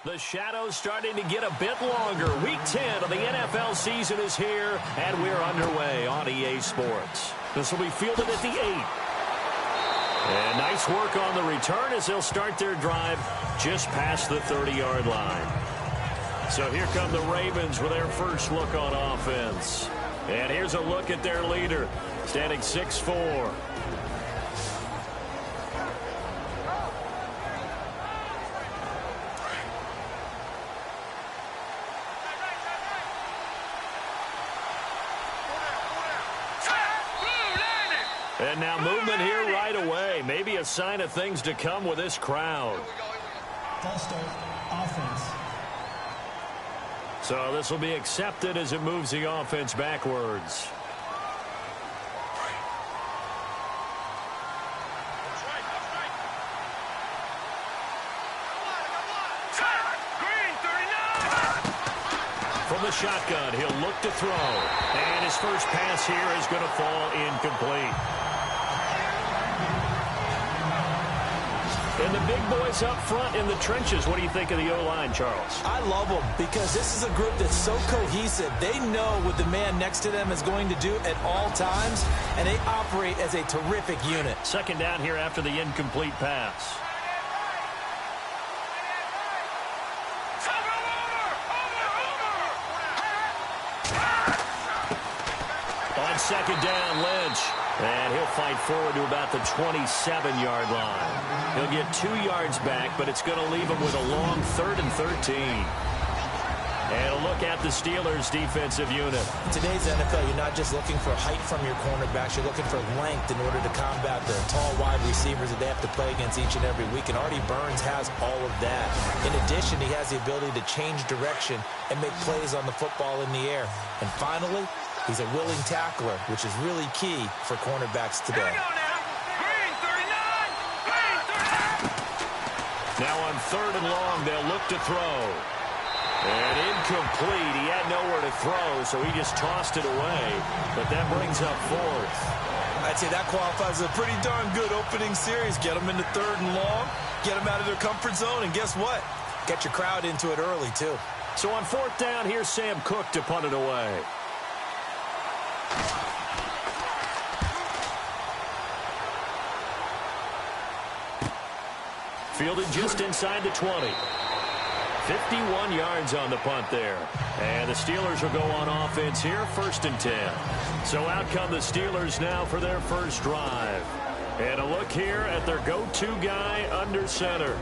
The shadow's starting to get a bit longer. Week 10 of the NFL season is here, and we're underway on EA Sports. This will be fielded at the 8. And nice work on the return as they'll start their drive just past the 30-yard line. So here come the Ravens with their first look on offense. And here's a look at their leader, standing 6'4". And now movement here right away. Maybe a sign of things to come with this crowd. False start, offense. So this will be accepted as it moves the offense backwards. From the shotgun, he'll look to throw. And his first pass here is going to fall incomplete. And the big boys up front in the trenches. What do you think of the O-line, Charles? I love them because this is a group that's so cohesive. They know what the man next to them is going to do at all times, and they operate as a terrific unit. Second down here after the incomplete pass. On second down, Lynch. And he'll fight forward to about the 27-yard line. He'll get 2 yards back, but it's going to leave him with a long 3rd and 13. And a look at the Steelers' defensive unit. In today's NFL, you're not just looking for height from your cornerbacks. You're looking for length in order to combat the tall wide receivers that they have to play against each and every week. And Artie Burns has all of that. In addition, he has the ability to change direction and make plays on the football in the air. And finally, he's a willing tackler, which is really key for cornerbacks today. Now on 3rd and long, they'll look to throw. And incomplete. He had nowhere to throw, so he just tossed it away. But that brings up 4th. I'd say that qualifies as a pretty darn good opening series. Get them into 3rd and long, get them out of their comfort zone, and guess what? Get your crowd into it early, too. So on 4th down, here's Sam Cook to punt it away. Fielded just inside the 20. 51 yards on the punt there. And the Steelers will go on offense here, 1st and 10. So out come the Steelers now for their first drive. And a look here at their go-to guy under center.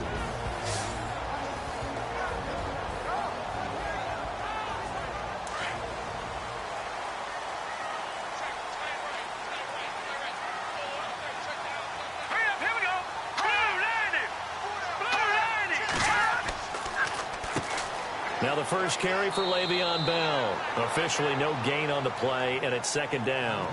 Now the first carry for Le'Veon Bell. Officially no gain on the play, and it's 2nd down.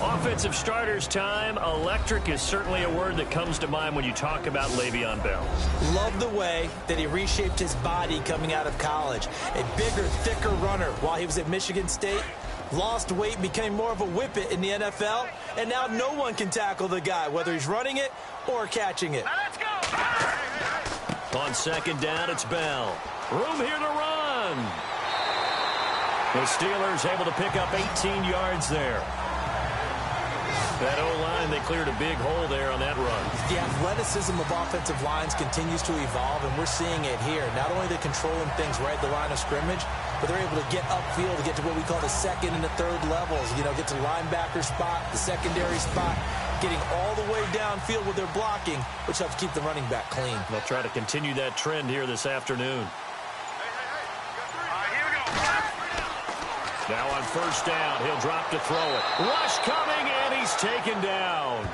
Offensive starters time. Electric is certainly a word that comes to mind when you talk about Le'Veon Bell. Love the way that he reshaped his body coming out of college. A bigger, thicker runner while he was at Michigan State. Lost weight, became more of a whippet in the NFL, and now no one can tackle the guy, whether he's running it or catching it. Now let's go! On 2nd down, it's Bell. Room here to run. The Steelers able to pick up 18 yards there. That O-line, they cleared a big hole there on that run. The athleticism of offensive lines continues to evolve, and we're seeing it here. Not only are they controlling things right at the line of scrimmage, but they're able to get upfield to get to what we call the 2nd and the 3rd levels. You know, get to the linebacker spot, the secondary spot, getting all the way downfield with their blocking, which helps keep the running back clean. They'll try to continue that trend here this afternoon. Now on 1st down, he'll drop to throw it. Rush coming, and he's taken down.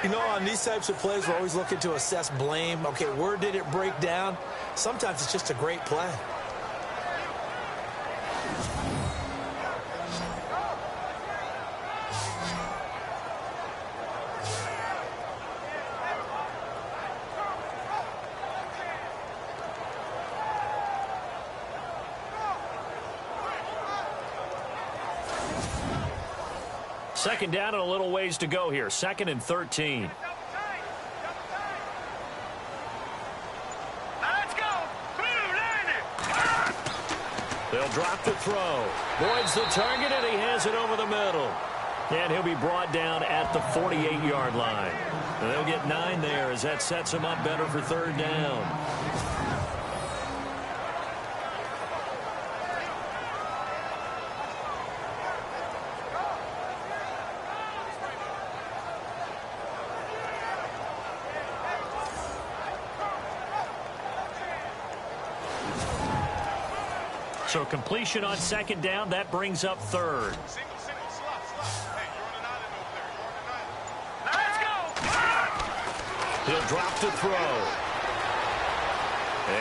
You know, on these types of plays, we're always looking to assess blame. Okay, where did it break down? Sometimes it's just a great play. Second down and a little ways to go here. 2nd and 13. drop to throw. Voids the target, and he has it over the middle. And he'll be brought down at the 48-yard line. And they'll get 9 there as that sets him up better for third down. So completion on second down, that brings up third. He'll drop to throw.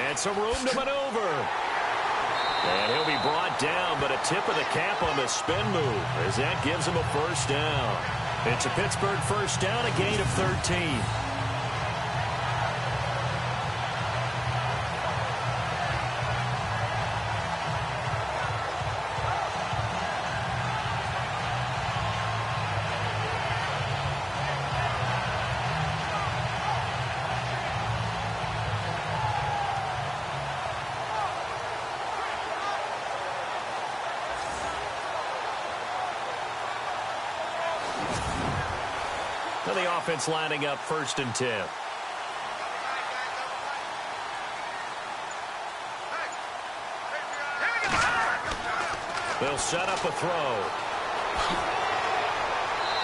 And some room to maneuver. And he'll be brought down, but a tip of the cap on the spin move as that gives him a first down. It's a Pittsburgh first down, a gain of 13. The offense lining up 1st and 10. They'll set up a throw.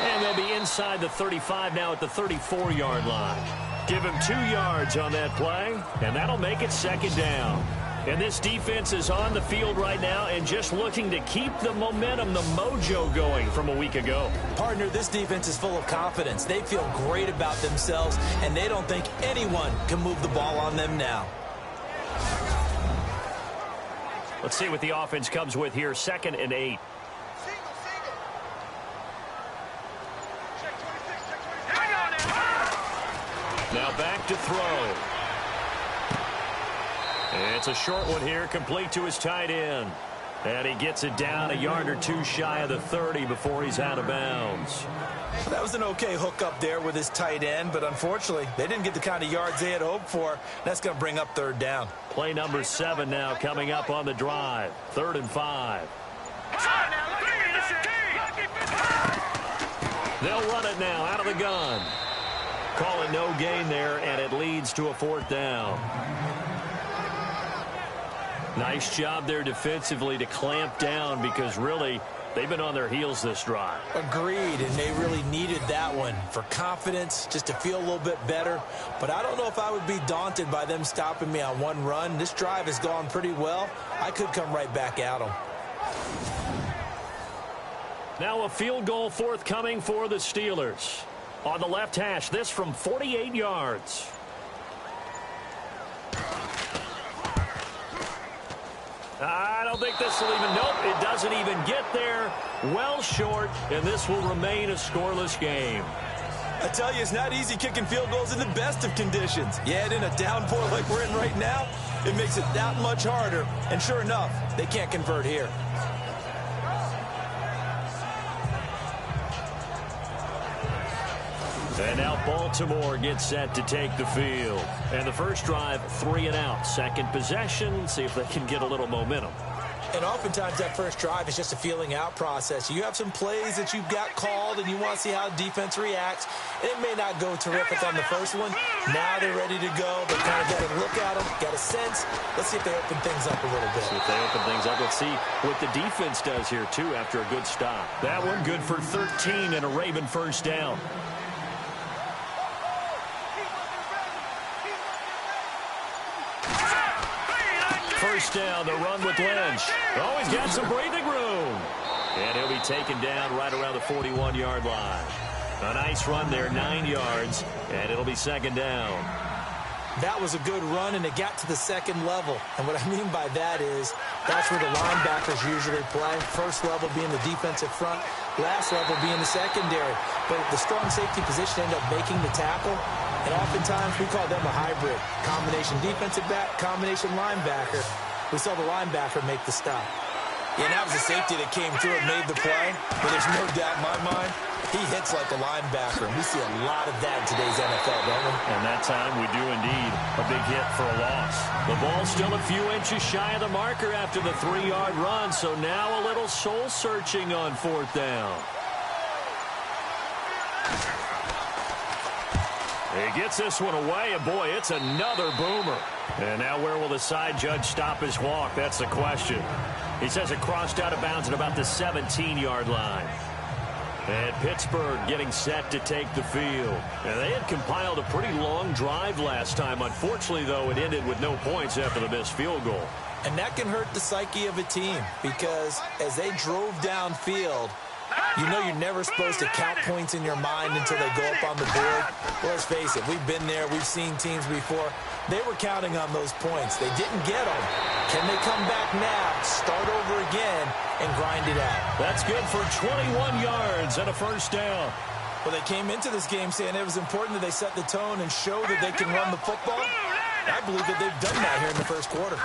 And they'll be inside the 35 now at the 34-yard line. Give him 2 yards on that play, and that'll make it second down. And this defense is on the field right now and just looking to keep the momentum, the mojo going from a week ago. Partner, this defense is full of confidence. They feel great about themselves, and they don't think anyone can move the ball on them now. Let's see what the offense comes with here. 2nd and 8. Now back to throw. It's a short one here, complete to his tight end. And he gets it down a yard or 2 shy of the 30 before he's out of bounds. That was an okay hook up there with his tight end, but unfortunately, they didn't get the kind of yards they had hoped for. That's going to bring up third down. Play number 7 now coming up on the drive. 3rd and 5. They'll run it now out of the gun. Call it no gain there, and it leads to a 4th down. Nice job there defensively to clamp down because really they've been on their heels this drive. Agreed, and they really needed that one for confidence, just to feel a little bit better. But I don't know if I would be daunted by them stopping me on one run. This drive has gone pretty well. I could come right back at them. Now a field goal forthcoming for the Steelers. On the left hash, this from 48 yards. I don't think this will even, nope, it doesn't even get there. Well short, and this will remain a scoreless game. I tell you, it's not easy kicking field goals in the best of conditions. Yet in a downpour like we're in right now, it makes it that much harder. And sure enough, they can't convert here. And now Baltimore gets set to take the field. And the first drive, 3 and out. Second possession, see if they can get a little momentum. And oftentimes that first drive is just a feeling out process. You have some plays that you've got called and you want to see how the defense reacts. And it may not go terrific on the first one. Now they're ready to go. They kind of got to look at them, got a sense. Let's see if they open things up a little bit. See if they open things up. Let's see what the defense does here, too, after a good stop. That one good for 13 and a Raven first down. First down, the run with Lynch. Oh, he's got some breathing room. And he'll be taken down right around the 41-yard line. A nice run there, 9 yards, and it'll be second down. That was a good run, and it got to the second level. And what I mean by that is that's where the linebackers usually play. First level being the defensive front, last level being the secondary. But the strong safety position ended up making the tackle. And oftentimes we call them a hybrid. Combination defensive back, combination linebacker. We saw the linebacker make the stop. Yeah, that was a safety that came through and made the play. But there's no doubt in my mind, He hits like a linebacker, and we see a lot of that in today's NFL, don't we? And that time we do indeed. A big hit for a loss. The ball's still a few inches shy of the marker after the 3-yard run, so now a little soul-searching on 4th down. He gets this one away, and boy, it's another boomer. And now where will the side judge stop his walk? That's the question. He says it crossed out of bounds at about the 17-yard line. And Pittsburgh getting set to take the field. And they had compiled a pretty long drive last time. Unfortunately, though, it ended with no points after the missed field goal. And that can hurt the psyche of a team because as they drove downfield, you know you're never supposed to count points in your mind until they go up on the board. Well, let's face it, we've been there. We've seen teams before. They were counting on those points. They didn't get them. Can they come back now, start over again, and grind it out? That's good for 21 yards and a first down. Well, they came into this game saying it was important that they set the tone and show that they can run the football. I believe that they've done that here in the first quarter.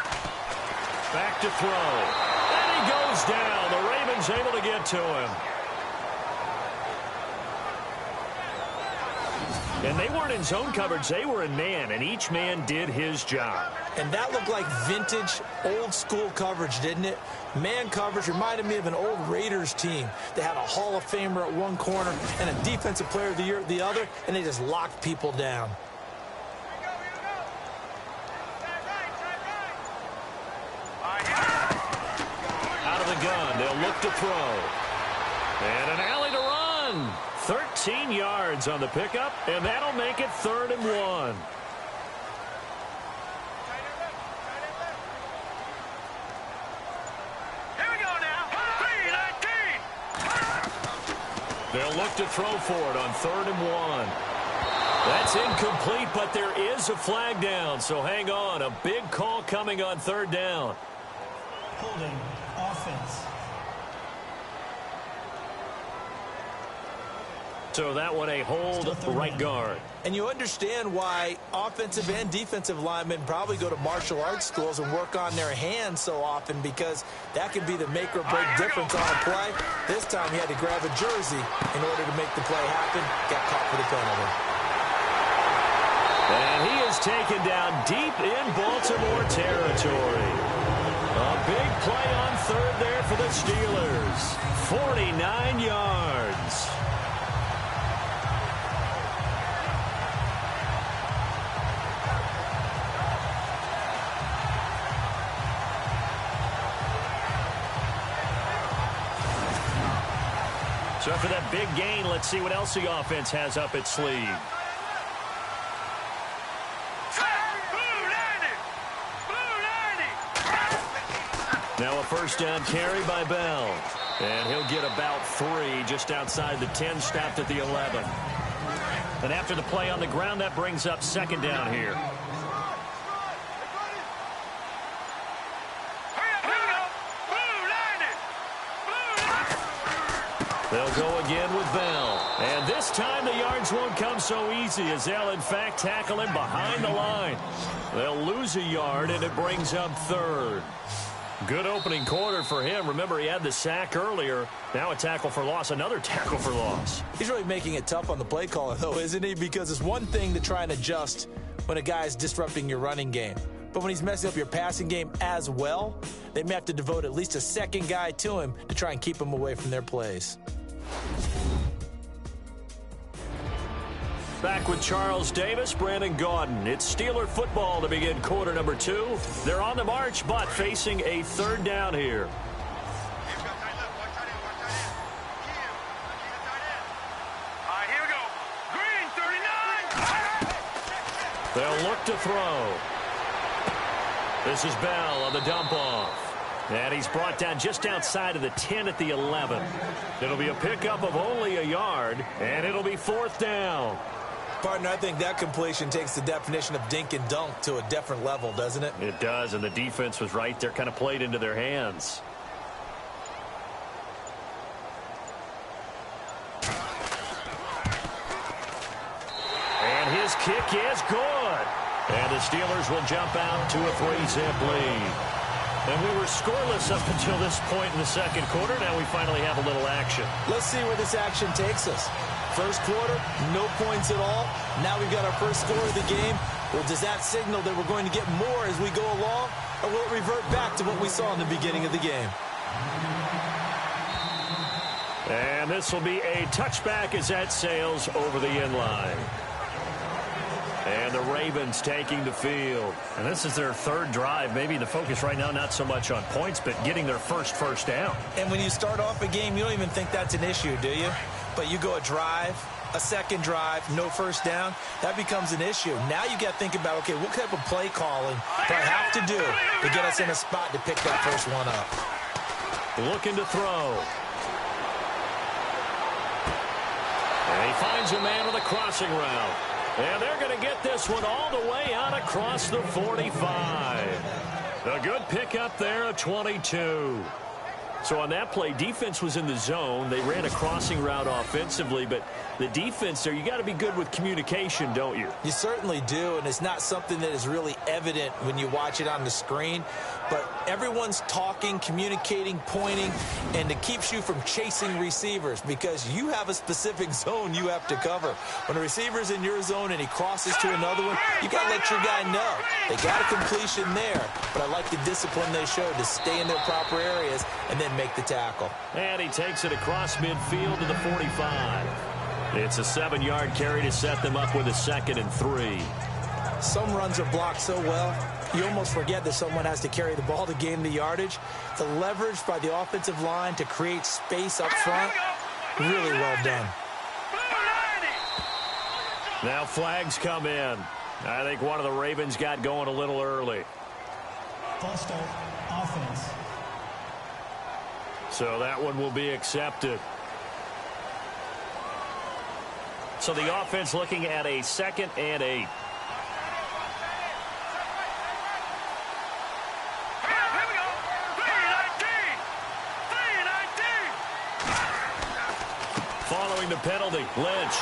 Back to throw. And he goes down. The Ravens able to get to him. And they weren't in zone coverage. They were in man, and each man did his job. And that looked like vintage, old-school coverage, didn't it? Man coverage reminded me of an old Raiders team. They had a Hall of Famer at one corner and a Defensive Player of the Year at the other, and they just locked people down. Out of the gun, they'll look to throw. And an alley to run. 13 yards on the pickup, and that'll make it 3rd and 1. Here we go now. 3-19. They'll look to throw for it on 3rd and 1. That's incomplete, but there is a flag down, so hang on. A big call coming on 3rd down. Holding offense. So that one a hold right guard. And you understand why offensive and defensive linemen probably go to martial arts schools and work on their hands so often, because that can be the make or break difference on a play. This time he had to grab a jersey in order to make the play happen. Got caught for the penalty. And he is taken down deep in Baltimore territory. A big play on 3rd there for the Steelers. 49 yards. So after that big gain, let's see what else the offense has up its sleeve. Now a first down carry by Bell. And he'll get about 3 just outside the 10, stopped at the 11. And after the play on the ground, that brings up 2nd down here. They'll go again with Bell. And this time the yards won't come so easy, as they'll in fact tackle him behind the line. They'll lose a yard, and it brings up 3rd. Good opening quarter for him. Remember, he had the sack earlier. Now a tackle for loss, another tackle for loss. He's really making it tough on the play caller, though, isn't he? Because it's one thing to try and adjust when a guy is disrupting your running game. But when he's messing up your passing game as well, they may have to devote at least a second guy to him to try and keep him away from their plays. Back with Charles Davis, Brandon Gaudin. It's Steeler football to begin quarter number 2. They're on the march, but facing a 3rd down here. Here we go. Green, 39. They'll look to throw. This is Bell on the dump off. And he's brought down just outside of the 10 at the 11. It'll be a pickup of only a yard, and it'll be 4th down. Partner, I think that completion takes the definition of dink and dunk to a different level, doesn't it? It does, and the defense was right there, kind of played into their hands. And his kick is good. And the Steelers will jump out to a 3-zip lead. And we were scoreless up until this point in the second quarter. Now we finally have a little action. Let's see where this action takes us. First quarter, no points at all. Now we've got our first score of the game. Well, does that signal that we're going to get more as we go along? Or will it revert back to what we saw in the beginning of the game? And this will be a touchback as that sails over the end line. And the Ravens taking the field. And this is their third drive. Maybe the focus right now not so much on points, but getting their first down. And when you start off a game, you don't even think that's an issue, do you? But you go a drive, a second drive, no first down, that becomes an issue. Now you got to think about, okay, what type of play calling do I have to do to get us in a spot to pick that first one up? Looking to throw. And he finds a man on the crossing route. And they're going to get this one all the way out across the 45. A good pickup there at 22. So on that play, defense was in the zone. They ran a crossing route offensively, but the defense there, you got to be good with communication, don't you? You certainly do, and it's not something that is really evident when you watch it on the screen. But everyone's talking, communicating, pointing, and it keeps you from chasing receivers because you have a specific zone you have to cover. When a receiver's in your zone and he crosses to another one, you got to let your guy know. They got a completion there, but I like the discipline they showed to stay in their proper areas and then make the tackle. And he takes it across midfield to the 45. It's a 7-yard carry to set them up with a 2nd and 3. Some runs are blocked so well, you almost forget that someone has to carry the ball to gain the yardage. The leverage by the offensive line to create space up front, really well done. Now flags come in. I think one of the Ravens got going a little early. False start, offense. So that one will be accepted. So the offense looking at a 2nd and 8. Following the penalty, Lynch.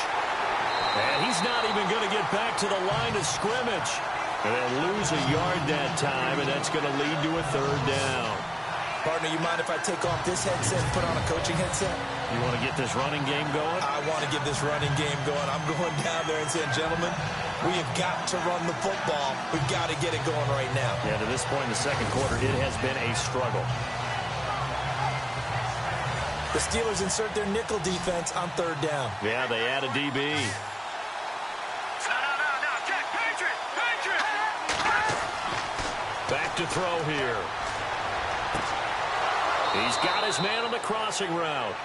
And he's not even going to get back to the line of scrimmage. And they'll lose a yard that time, and that's going to lead to a 3rd down. Partner, you mind if I take off this headset and put on a coaching headset? You want to get this running game going? I want to get this running game going. I'm going down there and saying, gentlemen, we have got to run the football. We've got to get it going right now. Yeah, to this point in the second quarter, it has been a struggle. The Steelers insert their nickel defense on 3rd down. Yeah, they add a DB. Back to throw here. He's got his man on the crossing route.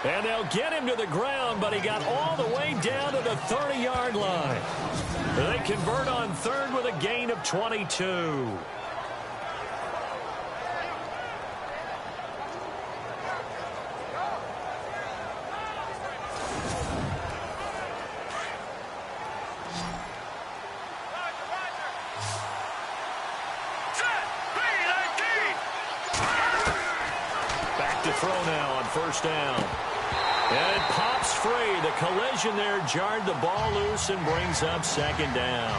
And they'll get him to the ground, but he got all the way down to the 30-yard line. They convert on 3rd with a gain of 22. Throw now on 1st down. And it pops free. The collision there jarred the ball loose and brings up 2nd down.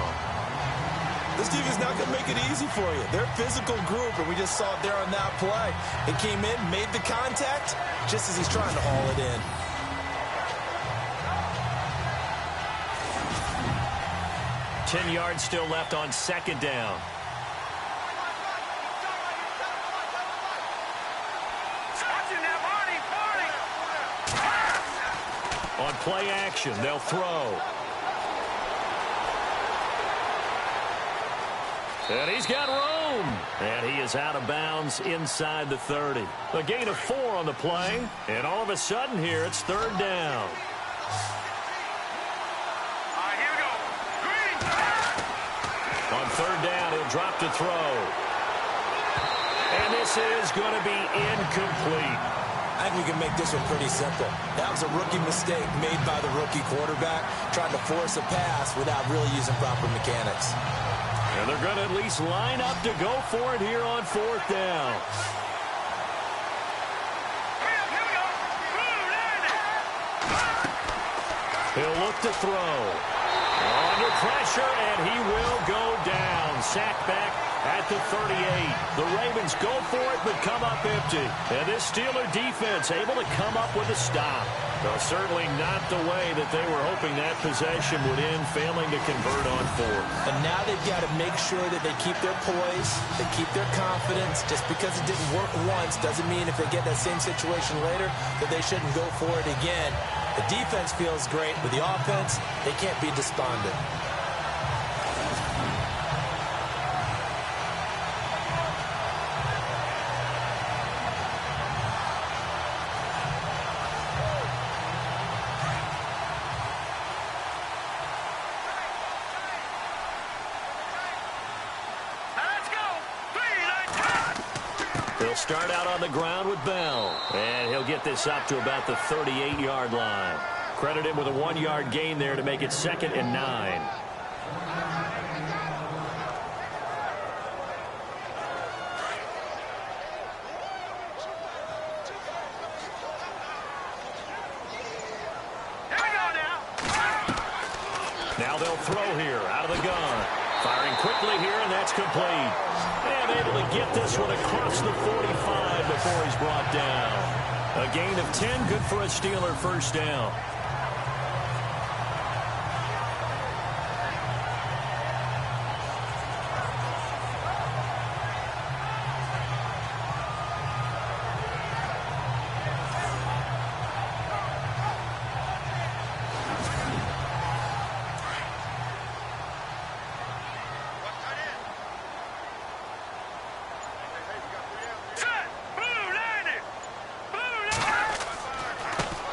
This team is not going to make it easy for you. They're a physical group, and we just saw it there on that play. It came in, made the contact, just as he's trying to haul it in. Ten yards still left on 2nd down. On play action, they'll throw. And he's got room. And he is out of bounds inside the 30. A gain of 4 on the play. And all of a sudden here, it's 3rd down. Here we go. Green. On 3rd down, he'll drop to throw. And this is going to be incomplete. I think we can make this one pretty simple. That was a rookie mistake made by the rookie quarterback, trying to force a pass without really using proper mechanics. And they're going to at least line up to go for it here on 4th down. He'll look to throw. Under pressure, and he will go down. Sacked back at the 38. The Ravens go for it, but come up empty. And this Steeler defense able to come up with a stop. Well, certainly not the way that they were hoping that possession would end, failing to convert on fourth. And now they've got to make sure that they keep their poise, they keep their confidence. Just because it didn't work once doesn't mean if they get that same situation later that they shouldn't go for it again. The defense feels great, but the offense, they can't be despondent. He'll start out on the ground with Bell, and he'll get this up to about the 38-yard line. Credit him with a 1-yard gain there to make it 2nd and 9. Now they'll throw here out of the gun. Firing quickly here, and that's complete. And able to get this one across the 45 before he's brought down. A gain of 10, good for a Steeler first down.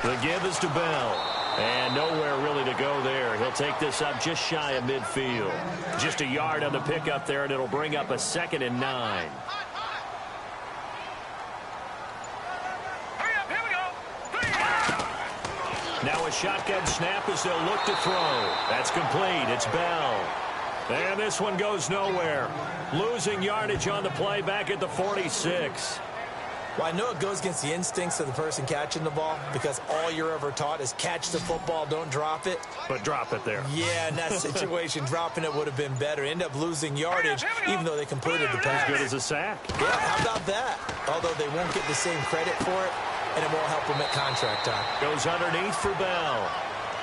The give is to Bell. And nowhere really to go there. He'll take this up just shy of midfield. Just a yard on the pickup there, and it'll bring up a 2nd and 9. Now a shotgun snap as they'll look to throw. That's complete. It's Bell. And this one goes nowhere. Losing yardage on the play back at the 46. Well, I know it goes against the instincts of the person catching the ball because all you're ever taught is catch the football, don't drop it. But drop it there. Yeah, in that situation, dropping it would have been better. End up losing yardage, even though they completed the pass. As good as a sack. Yeah, how about that? Although they won't get the same credit for it, and it won't help them at contract time. Goes underneath for Bell.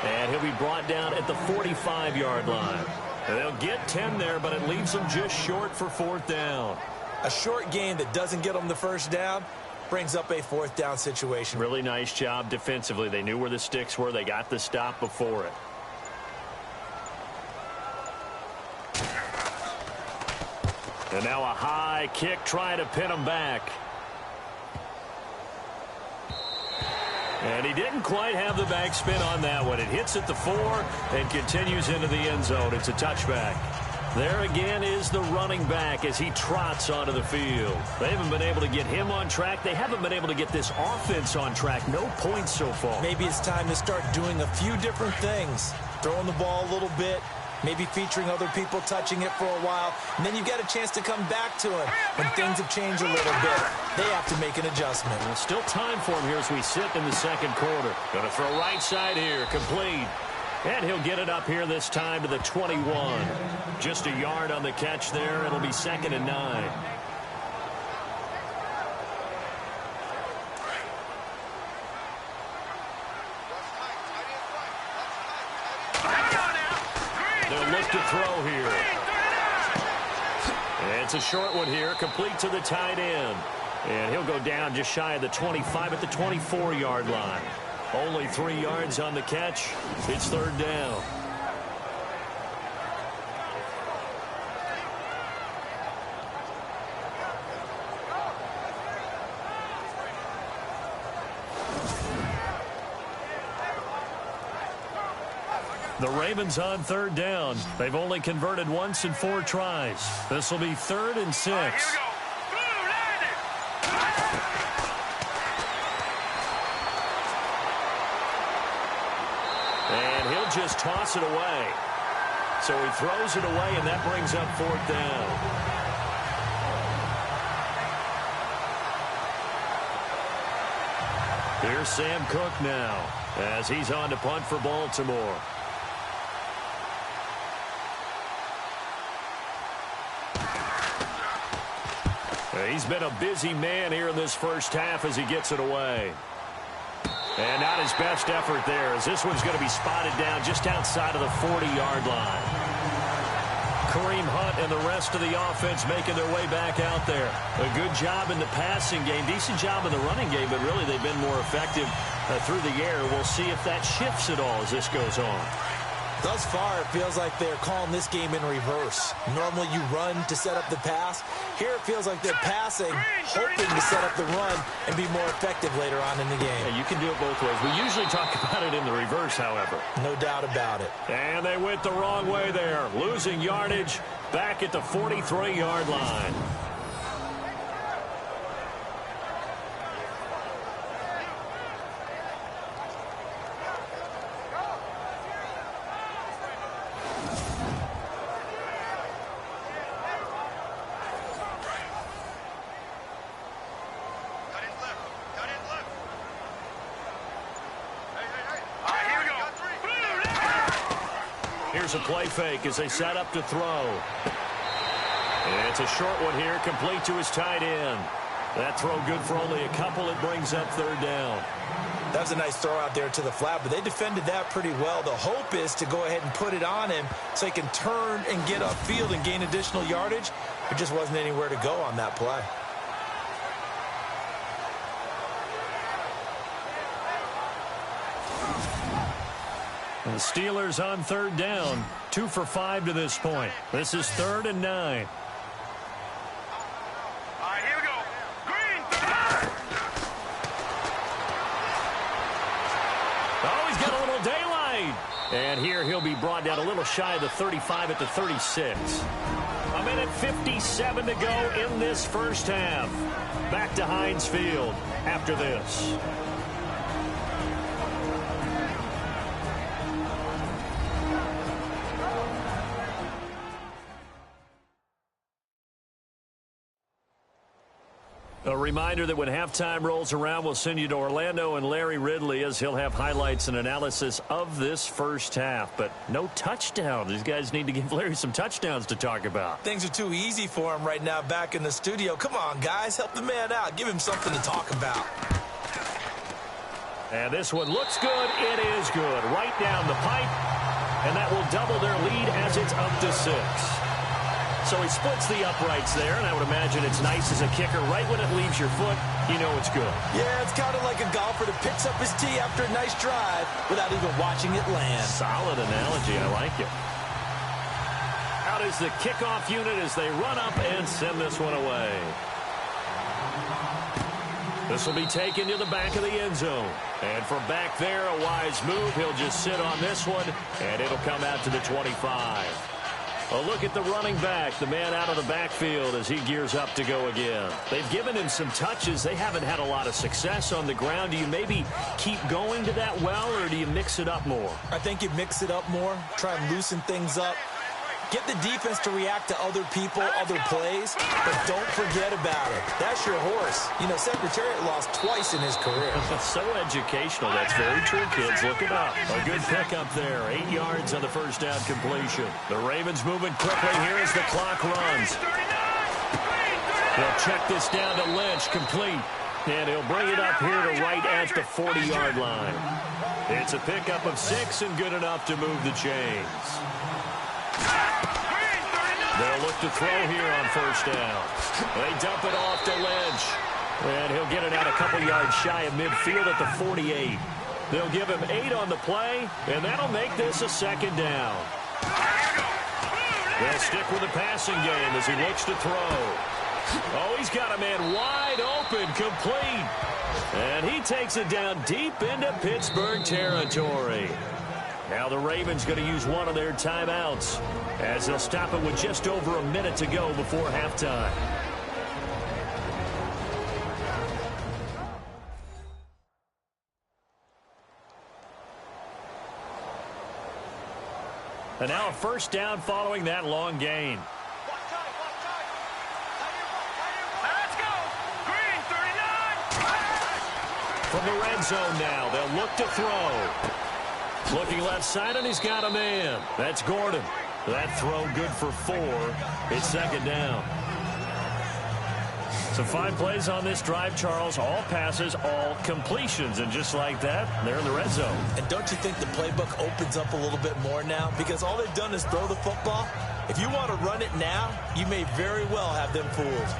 And he'll be brought down at the 45-yard line. And they'll get 10 there, but it leaves them just short for 4th down. A short gain that doesn't get them the first down brings up a 4th down situation. Really nice job defensively. They knew where the sticks were. They got the stop before it. And now a high kick trying to pin him back. And he didn't quite have the backspin on that one. It hits at the 4 and continues into the end zone. It's a touchback. There again is the running back as he trots onto the field. They haven't been able to get him on track. They haven't been able to get this offense on track. No points so far. Maybe it's time to start doing a few different things. Throwing the ball a little bit, maybe featuring other people touching it for a while, and then you've got a chance to come back to him when things have changed a little bit. They have to make an adjustment. There's still time for him here as we sit in the 2nd quarter. Going to throw right side here, complete. And he'll get it up here this time to the 21. Just a yard on the catch there. It'll be 2nd and 9. They'll look to throw here. And it's a short one here, complete to the tight end. And he'll go down just shy of the 25 at the 24-yard line. Only 3 yards on the catch. It's 3rd down. The Ravens on 3rd down. They've only converted once in 4 tries. This will be 3rd and 6. And he'll just toss it away. So he throws it away, and that brings up 4th down. Here's Sam Cook now as he's on to punt for Baltimore. He's been a busy man here in this first half as he gets it away. And not his best effort there, as this one's going to be spotted down just outside of the 40-yard line. Kareem Hunt and the rest of the offense making their way back out there. A good job in the passing game, decent job in the running game, but really they've been more effective through the air. We'll see if that shifts at all as this goes on. Thus far, it feels like they're calling this game in reverse. Normally you run to set up the pass. Here it feels like they're passing, hoping to set up the run and be more effective later on in the game. Yeah, you can do it both ways. We usually talk about it in the reverse, however. No doubt about it. And they went the wrong way there, losing yardage back at the 43-yard line. Here's a play fake as they set up to throw. And it's a short one here, complete to his tight end. That throw good for only a couple. It brings up third down. That was a nice throw out there to the flat, but they defended that pretty well. The hope is to go ahead and put it on him so he can turn and get upfield and gain additional yardage. There just wasn't anywhere to go on that play. The Steelers on third down, 2 for 5 to this point. This is 3rd and 9. All right, here we go. Green. Oh, he's got a little daylight. And here he'll be brought down a little shy of the 35 at the 36. A minute 57 to go in this first half. Back to Heinz Field after this. A reminder that when halftime rolls around, we'll send you to Orlando and Larry Ridley as he'll have highlights and analysis of this first half. But no touchdown. These guys need to give Larry some touchdowns to talk about. Things are too easy for him right now back in the studio. Come on, guys. Help the man out. Give him something to talk about. And this one looks good. It is good. Right down the pipe. And that will double their lead as it's up to 6. So he splits the uprights there, and I would imagine it's nice as a kicker. Right when it leaves your foot, you know it's good. Yeah, it's kind of like a golfer that picks up his tee after a nice drive without even watching it land. Solid analogy. I like it. Out is the kickoff unit as they run up and send this one away. This will be taken to the back of the end zone. And from back there, a wise move. He'll just sit on this one, and it'll come out to the 25. A look at the running back, the man out of the backfield as he gears up to go again. They've given him some touches. They haven't had a lot of success on the ground. Do you maybe keep going to that well, or do you mix it up more? I think you mix it up more, try and loosen things up. Get the defense to react to other people, other plays, but don't forget about it. That's your horse. You know, Secretariat lost twice in his career. So educational. That's very true, kids. Look it up. A good pickup there. 8 yards on the first down completion. The Ravens moving quickly here as the clock runs. They'll check this down to Lynch, complete. And he'll bring it up here to right at the 40-yard line. It's a pickup of 6 and good enough to move the chains. They'll look to throw here on first down. They dump it off to Lynch. And he'll get it out a couple yards shy of midfield at the 48. They'll give him 8 on the play, and that'll make this a second down. They'll stick with the passing game as he looks to throw. Oh, he's got a man wide open, complete. And he takes it down deep into Pittsburgh territory. Now the Ravens going to use one of their timeouts as they'll stop it with just over a minute to go before halftime. And now a first down following that long gain. Let's go. Green, 39. From the red zone now, they'll look to throw. Looking left side, and he's got a man. That's Gordon. That throw good for 4. It's second down. So 5 plays on this drive, Charles. All passes, all completions. And just like that, they're in the red zone. And don't you think the playbook opens up a little bit more now? Because all they've done is throw the football. If you want to run it now, you may very well have them fooled.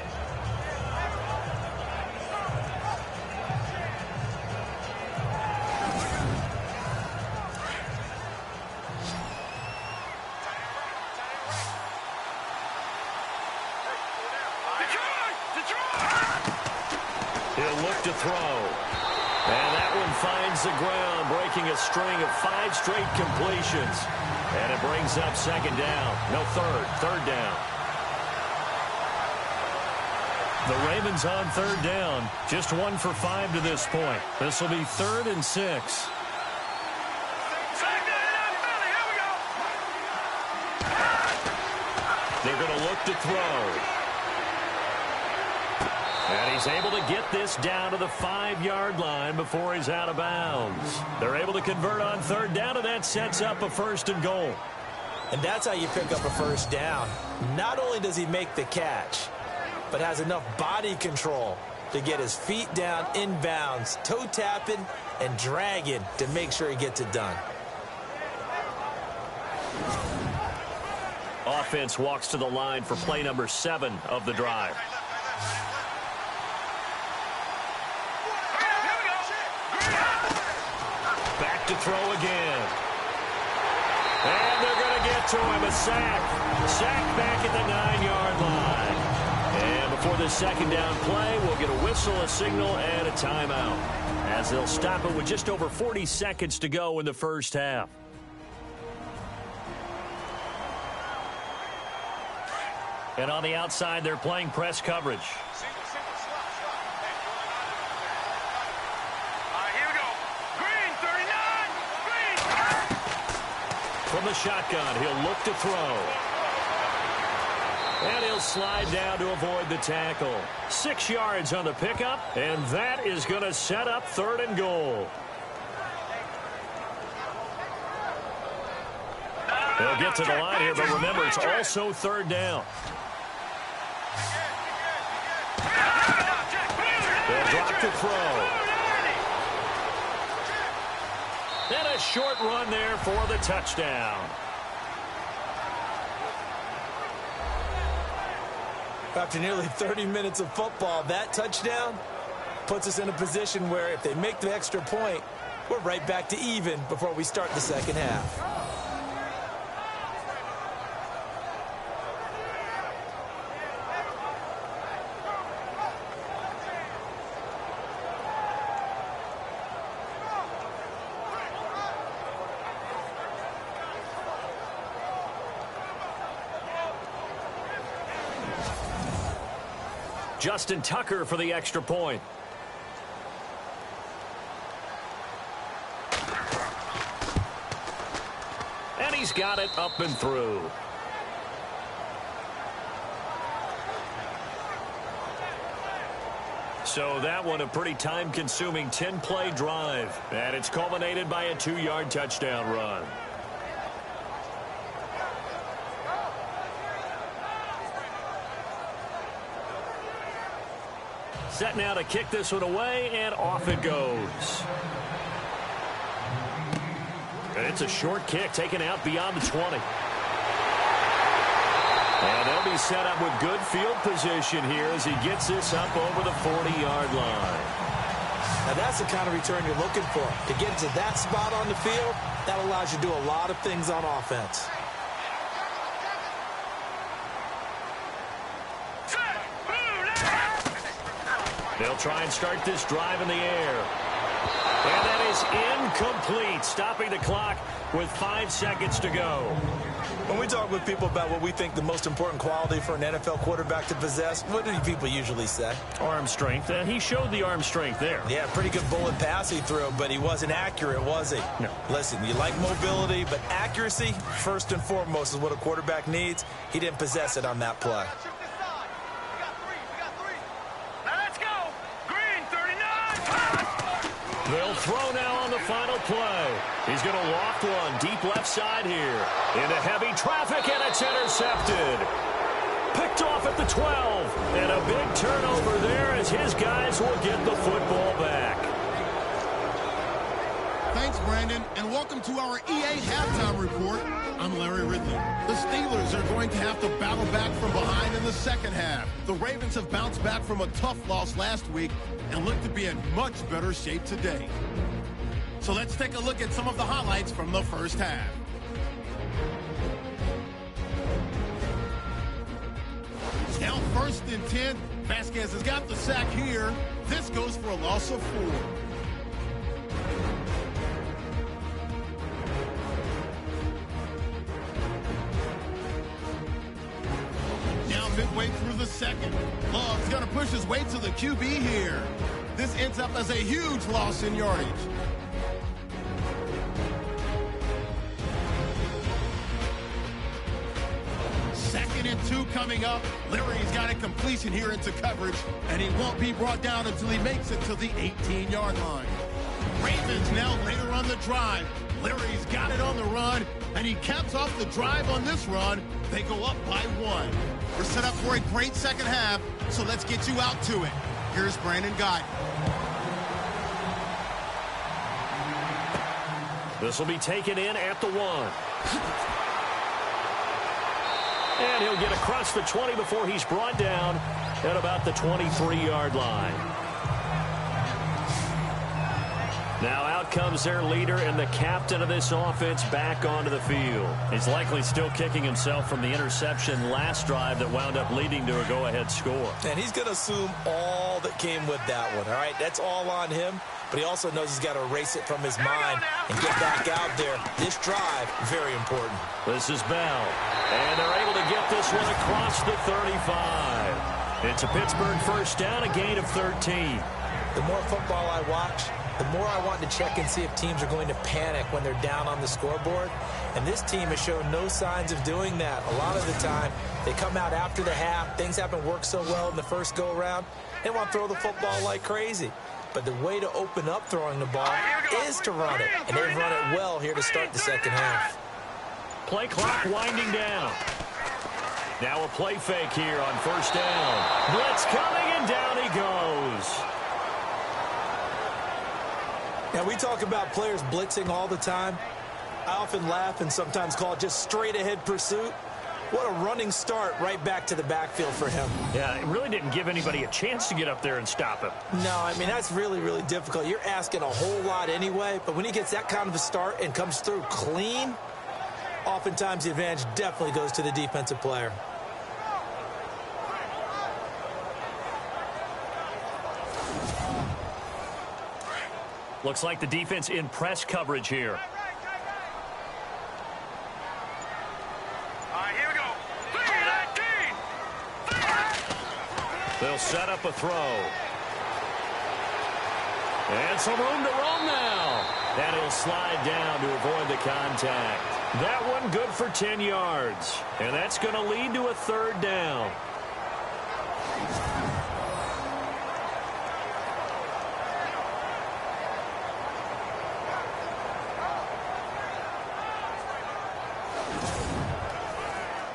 He'll look to throw. And that one finds the ground, breaking a string of 5 straight completions. And it brings up second down. No, third down. The Ravens on third down. Just 1 for 5 to this point. This will be 3rd and 6. They're going to look to throw. And he's able to get this down to the 5-yard line before he's out of bounds. They're able to convert on third down, and that sets up a 1st and goal. And that's how you pick up a first down. Not only does he make the catch, but has enough body control to get his feet down inbounds, toe tapping and dragging to make sure he gets it done. Offense walks to the line for play number 7 of the drive. Back to throw again. And they're going to get to him. A sack. Sack back at the 9-yard line. And before the second down play, we'll get a whistle, a signal, and a timeout, as they'll stop it with just over 40 seconds to go in the first half. And on the outside, they're playing press coverage. From the shotgun, he'll look to throw. And he'll slide down to avoid the tackle. 6 yards on the pickup, and that is going to set up 3rd and goal. They'll get to the line here, but remember, it's also 3rd down. They'll drop to throw. And a short run there for the touchdown. After nearly 30 minutes of football, that touchdown puts us in a position where if they make the extra point, we're right back to even before we start the second half. Justin Tucker for the extra point. And he's got it up and through. So that one a pretty time-consuming 10-play drive. And it's culminated by a 2-yard touchdown run. Set now to kick this one away, and off it goes. And it's a short kick taken out beyond the 20. And they'll be set up with good field position here as he gets this up over the 40-yard line. Now that's the kind of return you're looking for. To get to that spot on the field, that allows you to do a lot of things on offense. They'll try and start this drive in the air. And that is incomplete, stopping the clock with 5 seconds to go. When we talk with people about what we think the most important quality for an NFL quarterback to possess, what do people usually say? Arm strength. He showed the arm strength there. Yeah, pretty good bullet pass he threw, but he wasn't accurate, was he? No. Listen, you like mobility, but accuracy, first and foremost, is what a quarterback needs. He didn't possess it on that play. They'll throw now on the final play. He's going to loft one deep left side here. Into heavy traffic, and it's intercepted. Picked off at the 12. And a big turnover there as his guys will get the football back. Thanks, Brandon, and welcome to our EA Halftime Report. I'm Larry Ridley. The Steelers are going to have to battle back from behind in the second half. The Ravens have bounced back from a tough loss last week and look to be in much better shape today. So let's take a look at some of the highlights from the first half. Now 1st and 10. Vasquez has got the sack here. This goes for a loss of 4. Now midway through the second. Love's going to push his way to the QB here. This ends up as a huge loss in yardage. Second and 2 coming up. Larry's got a completion here into coverage, and he won't be brought down until he makes it to the 18-yard line. Ravens now later on the drive. Larry's got it on the run, and he caps off the drive on this run. They go up by 1. We're set up for a great second half, so let's get you out to it. Here's Brandon Guy. This will be taken in at the 1. And he'll get across the 20 before he's brought down at about the 23-yard line. Now out comes their leader and the captain of this offense back onto the field. He's likely still kicking himself from the interception last drive that wound up leading to a go-ahead score. And he's going to assume all that came with that one, all right? That's all on him. But he also knows he's got to erase it from his mind and get back out there. This drive, very important. This is Bell. And they're able to get this one across the 35. It's a Pittsburgh first down, a gain of 13. The more football I watch, the more I want to check and see if teams are going to panic when they're down on the scoreboard. And this team has shown no signs of doing that. A lot of the time, they come out after the half. Things haven't worked so well in the first go-around. They want to throw the football like crazy. But the way to open up throwing the ball is to run it. And they've run it well here to start the second half. Play clock winding down. Now a play fake here on first down. Blitz coming, and down he goes. Now, we talk about players blitzing all the time. I often laugh and sometimes call it just straight-ahead pursuit. What a running start right back to the backfield for him. Yeah, it really didn't give anybody a chance to get up there and stop him. No, I mean, that's really, really difficult. You're asking a whole lot anyway, but when he gets that kind of a start and comes through clean, oftentimes the advantage definitely goes to the defensive player. Looks like the defense in press coverage here. Here we go. 3-19. They'll set up a throw. And some room to roam now. And he'll slide down to avoid the contact. That one good for 10 yards. And that's going to lead to a third down.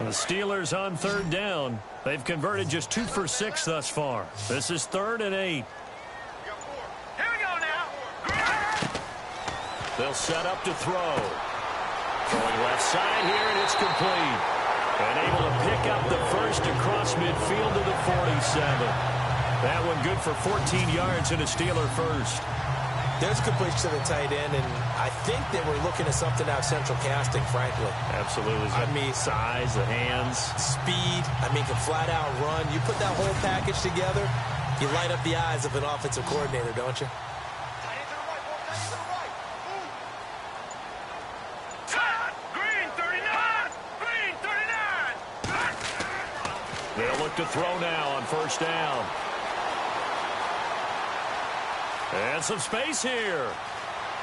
The Steelers on third down. They've converted just 2 for 6 thus far. This is 3rd and 8. Here we go now. They'll set up to throw. Going left side here, and it's complete. And able to pick up the first across midfield to the 47. That one good for 14 yards and a Steeler first. There's completion to the tight end, and I think that we're looking at something out of central casting, frankly. Absolutely. I mean, size, the hands. Speed, I mean, can flat out run. You put that whole package together, you light up the eyes of an offensive coordinator, don't you? Green 39. Green 39. They'll look to throw now on first down. And some space here.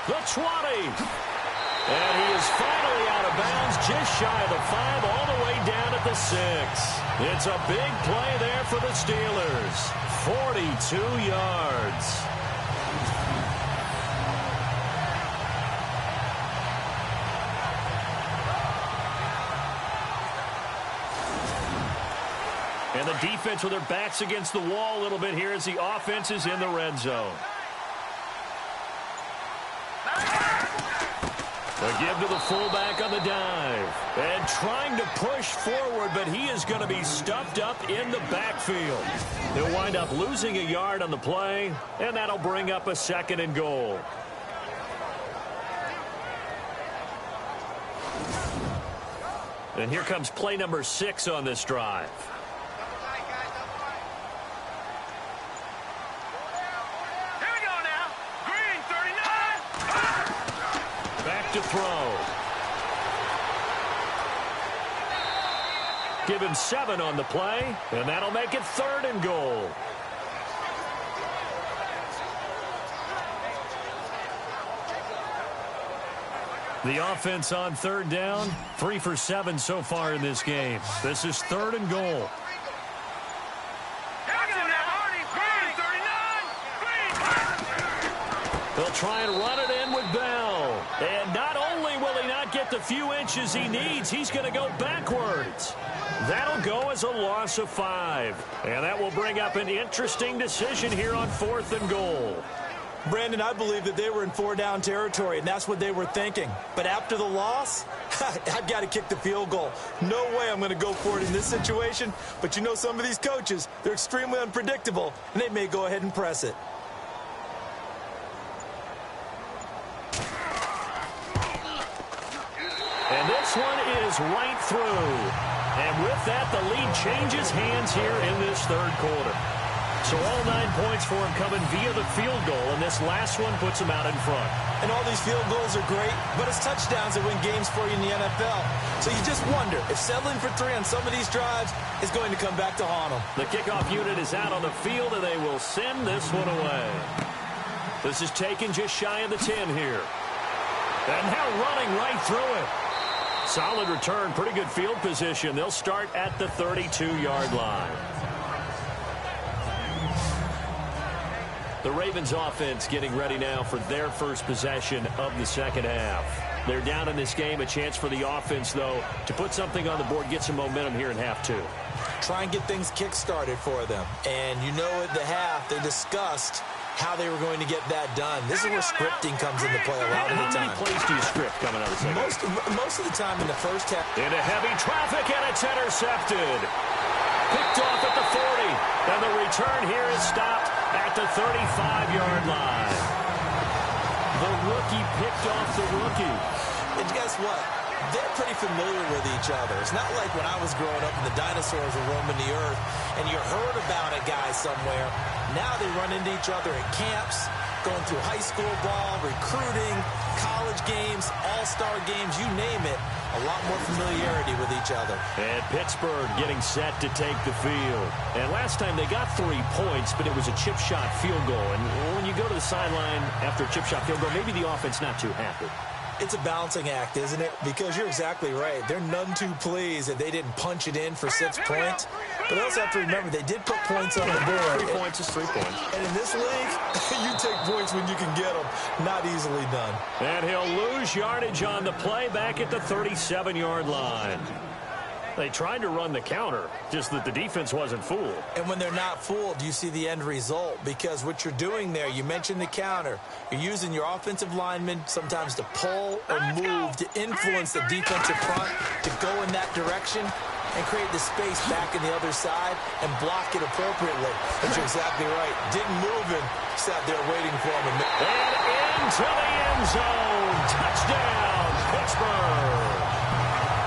The 20. And he is finally out of bounds, just shy of the 5, all the way down at the 6. It's a big play there for the Steelers. 42 yards. And the defense with their backs against the wall a little bit here as the offense is in the red zone. A give to the fullback on the dive. And trying to push forward, but he is going to be stuffed up in the backfield. They'll wind up losing a yard on the play, and that'll bring up a 2nd and goal. And here comes play number 6 on this drive. Here we go now. Green, 39. Back to throw. Give him 7 on the play, and that'll make it 3rd and goal. The offense on 3rd down, 3 for 7 so far in this game. This is 3rd and goal. Here we go now. Green, 39. Green. They'll try and run it in with Bell. And not only will he not get the few inches he needs, he's going to go backwards. That'll go as a loss of 5. And that will bring up an interesting decision here on 4th and goal. Brandon, I believe that they were in 4-down territory, and that's what they were thinking. But after the loss, I've got to kick the field goal. No way I'm going to go for it in this situation. But you know some of these coaches, they're extremely unpredictable, and they may go ahead and press it. And this one is right through. And with that, the lead changes hands here in this 3rd quarter. So all 9 points for him coming via the field goal, and this last one puts him out in front. And all these field goals are great, but it's touchdowns that win games for you in the NFL. So you just wonder if settling for 3 on some of these drives is going to come back to haunt them. The kickoff unit is out on the field, and they will send this one away. This is taken just shy of the 10 here. And now running right through it. Solid return, pretty good field position. They'll start at the 32-yard line. The Ravens offense getting ready now for their first possession of the 2nd half. They're down in this game. A chance for the offense, though, to put something on the board, get some momentum here in half 2. Try and get things kick-started for them. And you know at the half, they discussed how they were going to get that done. This is where scripting comes into play a lot of the time. How many plays do you script coming out of the 2nd? Most of the time in the first half. Into heavy traffic, and it's intercepted. Picked off at the 40. And the return here is stopped at the 35-yard line. The rookie picked off the rookie. And guess what? They're pretty familiar with each other. It's not like when I was growing up and the dinosaurs were roaming the earth and you heard about a guy somewhere. Now they run into each other at camps, going through high school ball, recruiting, college games, all-star games, you name it. A lot more familiarity with each other. And Pittsburgh getting set to take the field. And last time they got 3 points, but it was a chip shot field goal. And when you go to the sideline after a chip shot field goal, maybe the offense not too happy. It's a balancing act, isn't it? Because you're exactly right. They're none too pleased that they didn't punch it in for 6 points. But they also have to remember they did put points on the board. 3 points is 3 points. And in this league, you take points when you can get them. Not easily done. And he'll lose yardage on the play back at the 37-yard line. They tried to run the counter, just that the defense wasn't fooled. And when they're not fooled, you see the end result. Because what you're doing there, you mentioned the counter. You're using your offensive linemen sometimes to pull or move to influence the defensive front to go in that direction and create the space back in the other side and block it appropriately. But you're exactly right. Didn't move him. Sat there waiting for him. And into the end zone. Touchdown, Pittsburgh.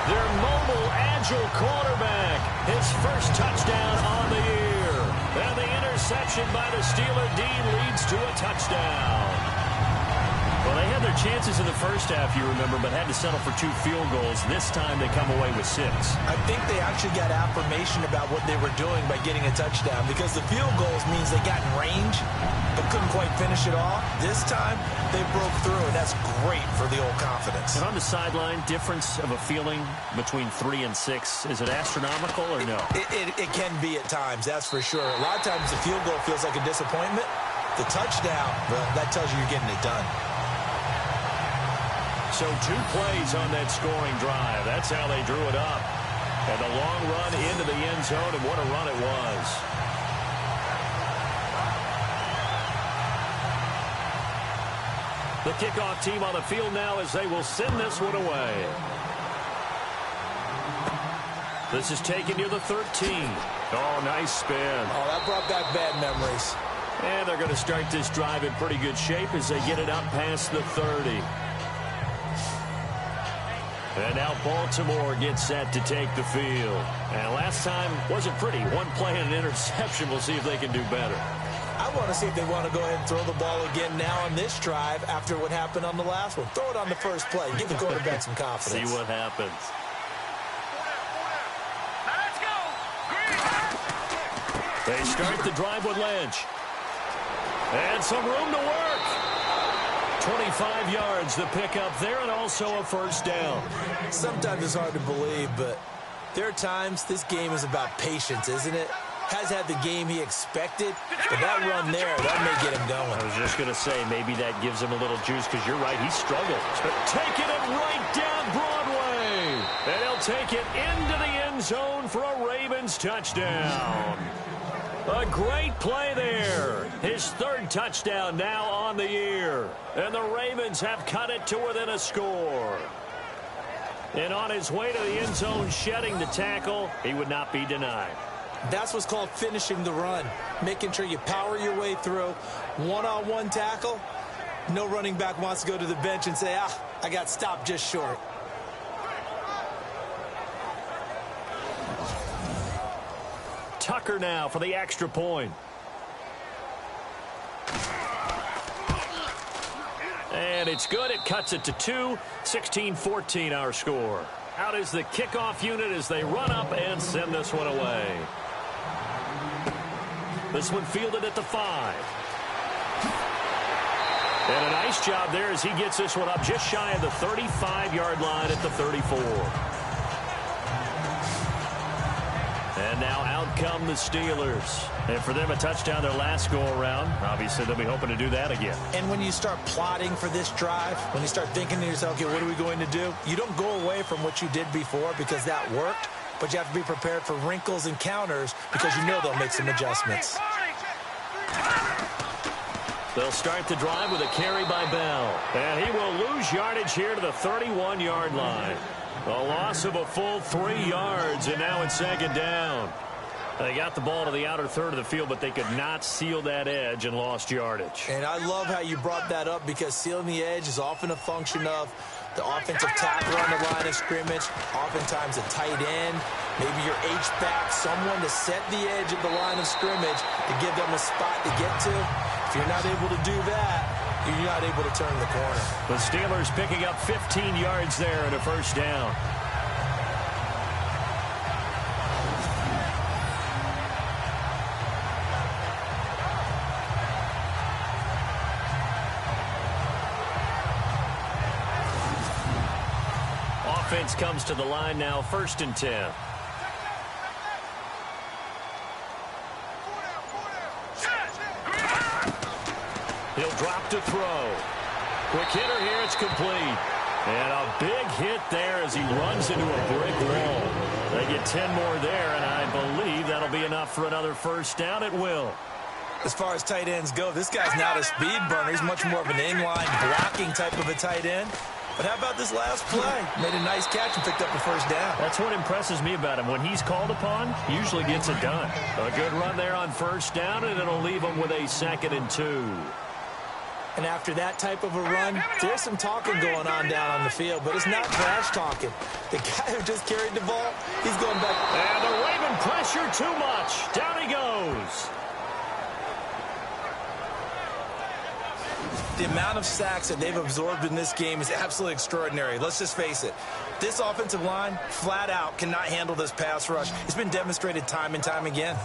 Their mobile, agile quarterback, his first touchdown on the year. And the interception by the Steeler D leads to a touchdown. Well, they had their chances in the first half, you remember, but had to settle for 2 field goals. This time they come away with 6. I think they actually got affirmation about what they were doing by getting a touchdown, because the field goals means they got in range but couldn't quite finish it off. This time they broke through, and that's great for the old confidence. And on the sideline, difference of a feeling between 3 and 6, is it astronomical or no? It can be at times, that's for sure. A lot of times the field goal feels like a disappointment. The touchdown, well, that tells you you're getting it done. So 2 plays on that scoring drive. That's how they drew it up. And a long run into the end zone, and what a run it was. The kickoff team on the field now as they will send this one away. This is taken near the 13. Oh, nice spin. Oh, that brought back bad memories. And they're going to start this drive in pretty good shape as they get it up past the 30. And now Baltimore gets set to take the field. And last time wasn't pretty. One play and an interception. We'll see if they can do better. I want to see if they want to go ahead and throw the ball again now on this drive after what happened on the last one. Throw it on the first play. Give the quarterback some confidence. See what happens. They start the drive with Lynch. And some room to work. 25 yards the pickup there, and also a first down. Sometimes it's hard to believe, but there are times this game is about patience, isn't it? Has had the game he expected, but that run there, that may get him going. I was just going to say, maybe that gives him a little juice, because you're right, he struggled. But taking it right down Broadway. And he'll take it into the end zone for a Ravens touchdown. A great play there. His third touchdown now on the year. And the Ravens have cut it to within a score. And on his way to the end zone, shedding the tackle, he would not be denied. That's what's called finishing the run. Making sure you power your way through. One-on-one tackle. No running back wants to go to the bench and say, I got stopped just short. Tucker now for the extra point. And it's good. It cuts it to 2. 16-14 our score. Out is the kickoff unit as they run up and send this one away. This one fielded at the 5. And a nice job there as he gets this one up just shy of the 35-yard line at the 34. And now out come the Steelers. And for them, a touchdown their last go-around. Obviously, they'll be hoping to do that again. And when you start plotting for this drive, when you start thinking to yourself, okay, what are we going to do? You don't go away from what you did before because that worked, but you have to be prepared for wrinkles and counters because you know they'll make some adjustments. They'll start the drive with a carry by Bell. And he will lose yardage here to the 31-yard line. A loss of a full 3 yards, and now it's second down. They got the ball to the outer third of the field, but they could not seal that edge and lost yardage. And I love how you brought that up because sealing the edge is often a function of the offensive tackle on the line of scrimmage, oftentimes a tight end, maybe your H-back, someone to set the edge of the line of scrimmage to give them a spot to get to. If you're not able to do that, you're not able to turn the corner. The Steelers picking up 15 yards there and a first down. Offense comes to the line now, 1st and 10. He'll drop to throw. Quick hitter here, it's complete. And a big hit there as he runs into a brick wall. They get 10 more there, and I believe that'll be enough for another first down. It will. As far as tight ends go, this guy's not a speed burner. He's much more of an inline blocking type of a tight end. But how about this last play? Made a nice catch and picked up a first down. That's what impresses me about him. When he's called upon, he usually gets it done. A good run there on first down, and it'll leave him with a 2nd and 2. And after that type of a run, there's some talking going on down on the field, but it's not trash talking. The guy who just carried the ball, he's going back. And the Raven pressure too much. Down he goes. The amount of sacks that they've absorbed in this game is absolutely extraordinary. Let's just face it. This offensive line, flat out, cannot handle this pass rush. It's been demonstrated time and time again.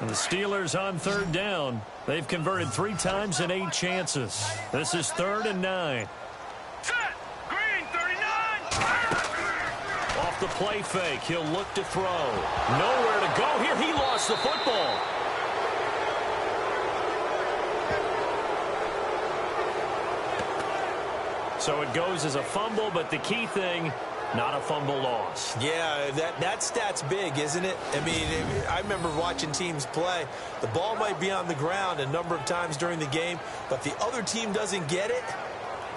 And the Steelers on 3rd down. They've converted 3 times in 8 chances. This is 3rd and 9. Green, 39. Off the play fake, he'll look to throw. Nowhere to go here. He lost the football. So it goes as a fumble, but the key thing, not a fumble loss. Yeah, that stat's big, isn't it? I mean, I remember watching teams play. The ball might be on the ground a number of times during the game, but the other team doesn't get it.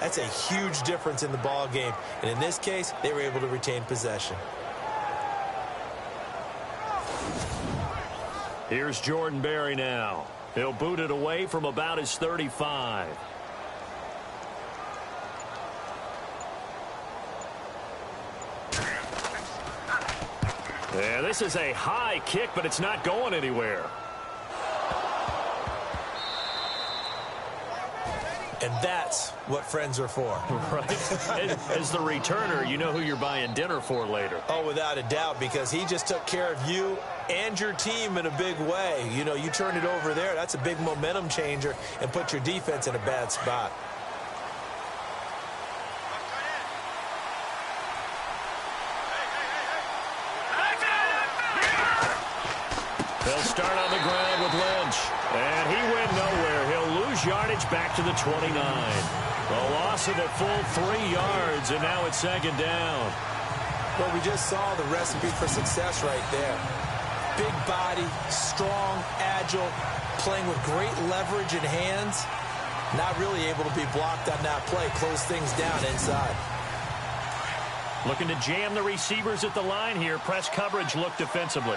That's a huge difference in the ball game. And in this case, they were able to retain possession. Here's Jordan Berry now. He'll boot it away from about his 35. Yeah, this is a high kick, but it's not going anywhere. And that's what friends are for. Right? As the returner, you know who you're buying dinner for later. Oh, without a doubt, because he just took care of you and your team in a big way. You know, you turn it over there, that's a big momentum changer and put your defense in a bad spot. They'll start on the ground with Lynch. And he went nowhere. He'll lose yardage back to the 29. A loss of a full 3 yards, and now it's second down. Well, we just saw the recipe for success right there. Big body, strong, agile, playing with great leverage in hands. Not really able to be blocked on that play. Close things down inside. Looking to jam the receivers at the line here. Press coverage look defensively.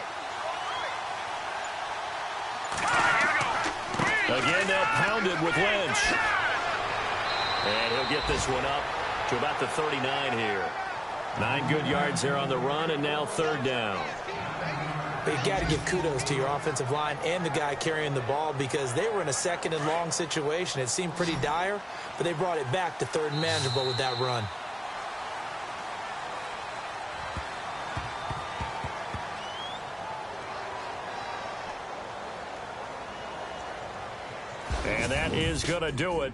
Again, they'll pound it with Lynch. And he'll get this one up to about the 39 here. 9 good yards there on the run, and now third down. But you got to give kudos to your offensive line and the guy carrying the ball because they were in a second and long situation. It seemed pretty dire, but they brought it back to third and manageable with that run. And that is going to do it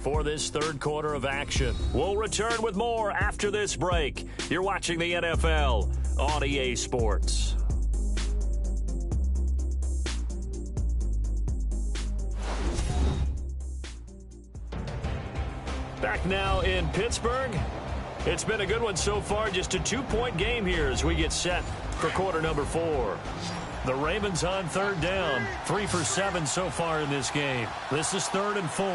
for this third quarter of action. We'll return with more after this break. You're watching the NFL on EA Sports. Back now in Pittsburgh. It's been a good one so far. Just a 2-point game here as we get set for quarter number 4. The Ravens on third down. 3 for 7 so far in this game. This is 3rd and 4.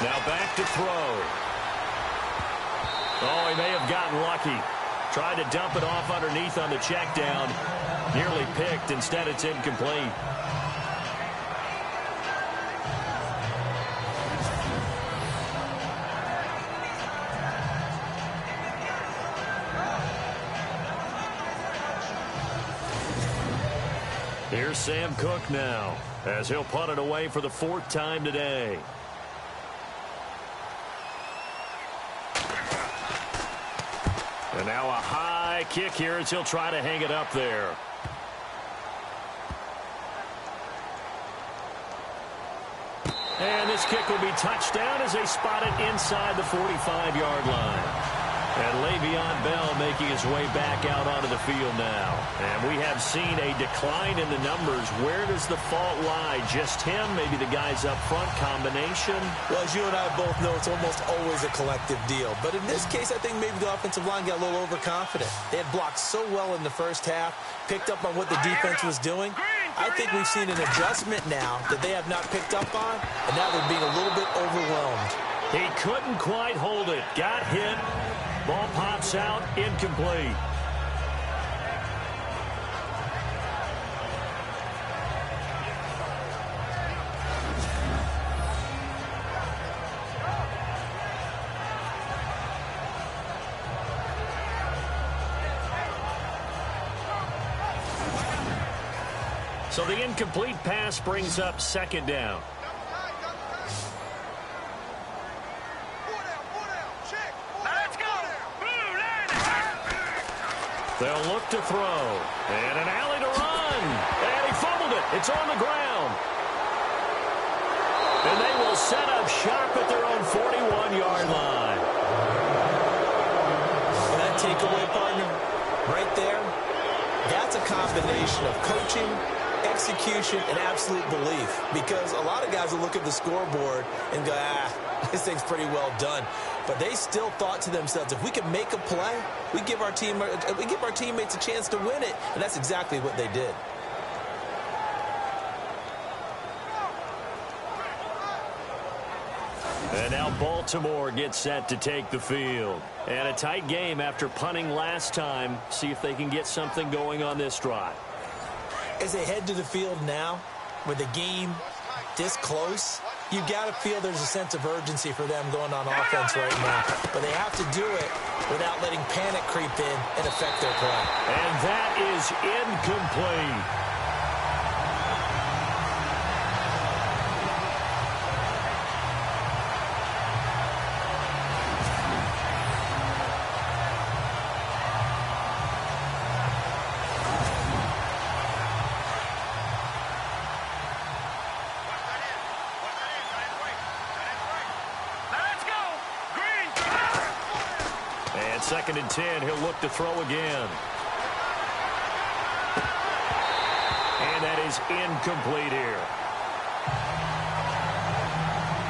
Now back to throw. Oh, he may have gotten lucky. Tried to dump it off underneath on the check down. Nearly picked. Instead, it's incomplete. Here's Sam Cook now, as he'll punt it away for the 4th time today. And now a high kick here as he'll try to hang it up there. And this kick will be touchdown as they spot it inside the 45-yard line. And Le'Veon Bell making his way back out onto the field now. And we have seen a decline in the numbers. Where does the fault lie? Just him? Maybe the guys up front? Combination? Well, as you and I both know, it's almost always a collective deal. But in this case, I think maybe the offensive line got a little overconfident. They had blocked so well in the first half, picked up on what the defense was doing. I think we've seen an adjustment now that they have not picked up on, and now they're being a little bit overwhelmed. He couldn't quite hold it. Got hit. Ball pops out, incomplete. So the incomplete pass brings up second down. They'll look to throw. And an alley to run. And he fumbled it. It's on the ground. And they will set up shop at their own 41-yard line. That takeaway, partner, right there, that's a combination of coaching execution, and absolute belief. Because a lot of guys will look at the scoreboard and go, this thing's pretty well done. But they still thought to themselves, if we can make a play, we give our teammates a chance to win it. And that's exactly what they did. And now Baltimore gets set to take the field. And a tight game after punting last time. See if they can get something going on this drive. As they head to the field now, with the game this close, you've got to feel there's a sense of urgency for them going on offense right now. But they have to do it without letting panic creep in and affect their play. And that is incomplete. Second and 10, he'll look to throw again. And that is incomplete here.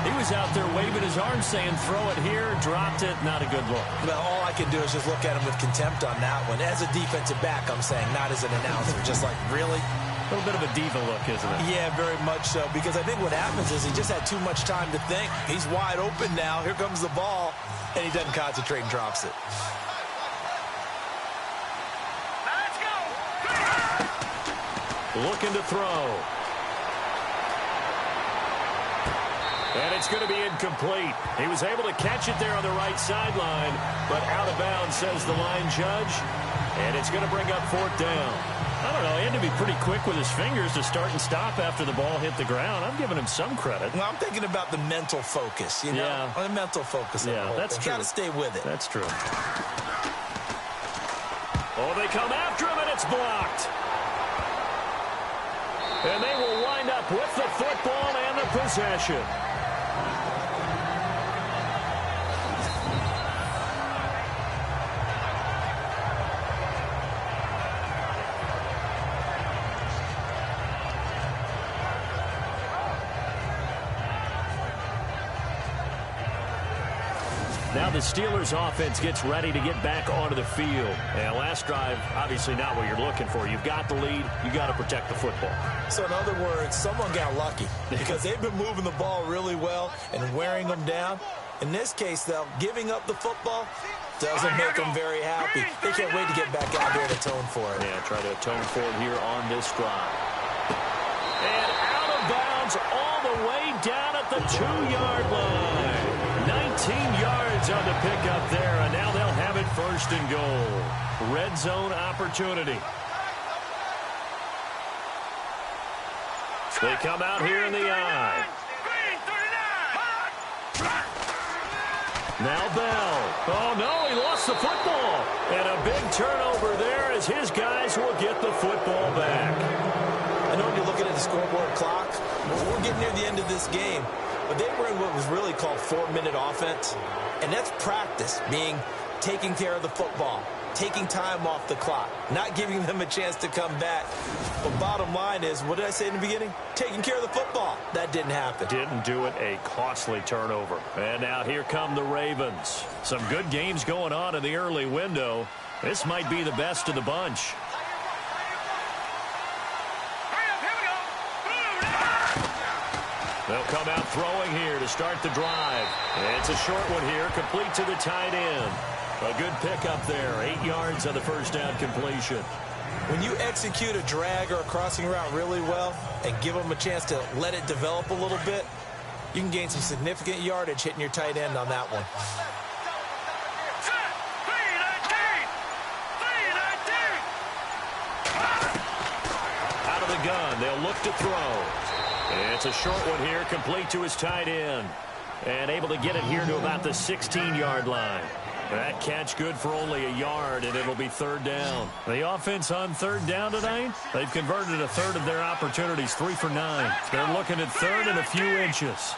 He was out there waving his arms saying, throw it here, dropped it, not a good look. Well, all I can do is just look at him with contempt on that one. As a defensive back, I'm saying, not as an announcer. Just like, really? A little bit of a diva look, isn't it? Yeah, very much so. Because I think what happens is he just had too much time to think. He's wide open now. Here comes the ball. And he doesn't concentrate and drops it. Let's go! Looking to throw. And it's going to be incomplete. He was able to catch it there on the right sideline, but out of bounds, says the line judge. And it's going to bring up fourth down. I don't know. He had to be pretty quick with his fingers to start and stop after the ball hit the ground. I'm giving him some credit. Well, I'm thinking about the mental focus, you know? Yeah. The mental focus. Yeah, that's true. Got to stay with it. That's true. Oh, they come after him, and it's blocked. And they will wind up with the football and the possession. Now the Steelers offense gets ready to get back onto the field. And last drive, obviously not what you're looking for. You've got the lead. You got to protect the football. So in other words, someone got lucky because they've been moving the ball really well and wearing them down. In this case, though, giving up the football doesn't make them very happy. They can't wait to get back out there and atone for it. Yeah, try to atone for it here on this drive. And out of bounds all the way down at the 2-yard line. 19 yards on the pickup there, and now they'll have it first and goal. Red zone opportunity. They come out here in the I. Now Bell. Oh, no, he lost the football. And a big turnover there as his guys will get the football back. I know when you're looking at the scoreboard clock, we're getting near the end of this game. But they were in what was really called 4-minute offense. And that's practice, being taking care of the football, taking time off the clock, not giving them a chance to come back. But bottom line is, what did I say in the beginning? Taking care of the football. That didn't happen. Didn't do it. A costly turnover. And now here come the Ravens. Some good games going on in the early window. This might be the best of the bunch. They'll come out throwing here to start the drive. It's a short one here, complete to the tight end. A good pickup there, 8 yards on the first down completion. When you execute a drag or a crossing route really well and give them a chance to let it develop a little bit, you can gain some significant yardage hitting your tight end on that one. Out of the gun, they'll look to throw. It's a short one here, complete to his tight end. And able to get it here to about the 16-yard line. That catch good for only a yard, and it'll be third down. The offense on third down tonight, they've converted a third of their opportunities, 3 for 9. They're looking at third and a few inches.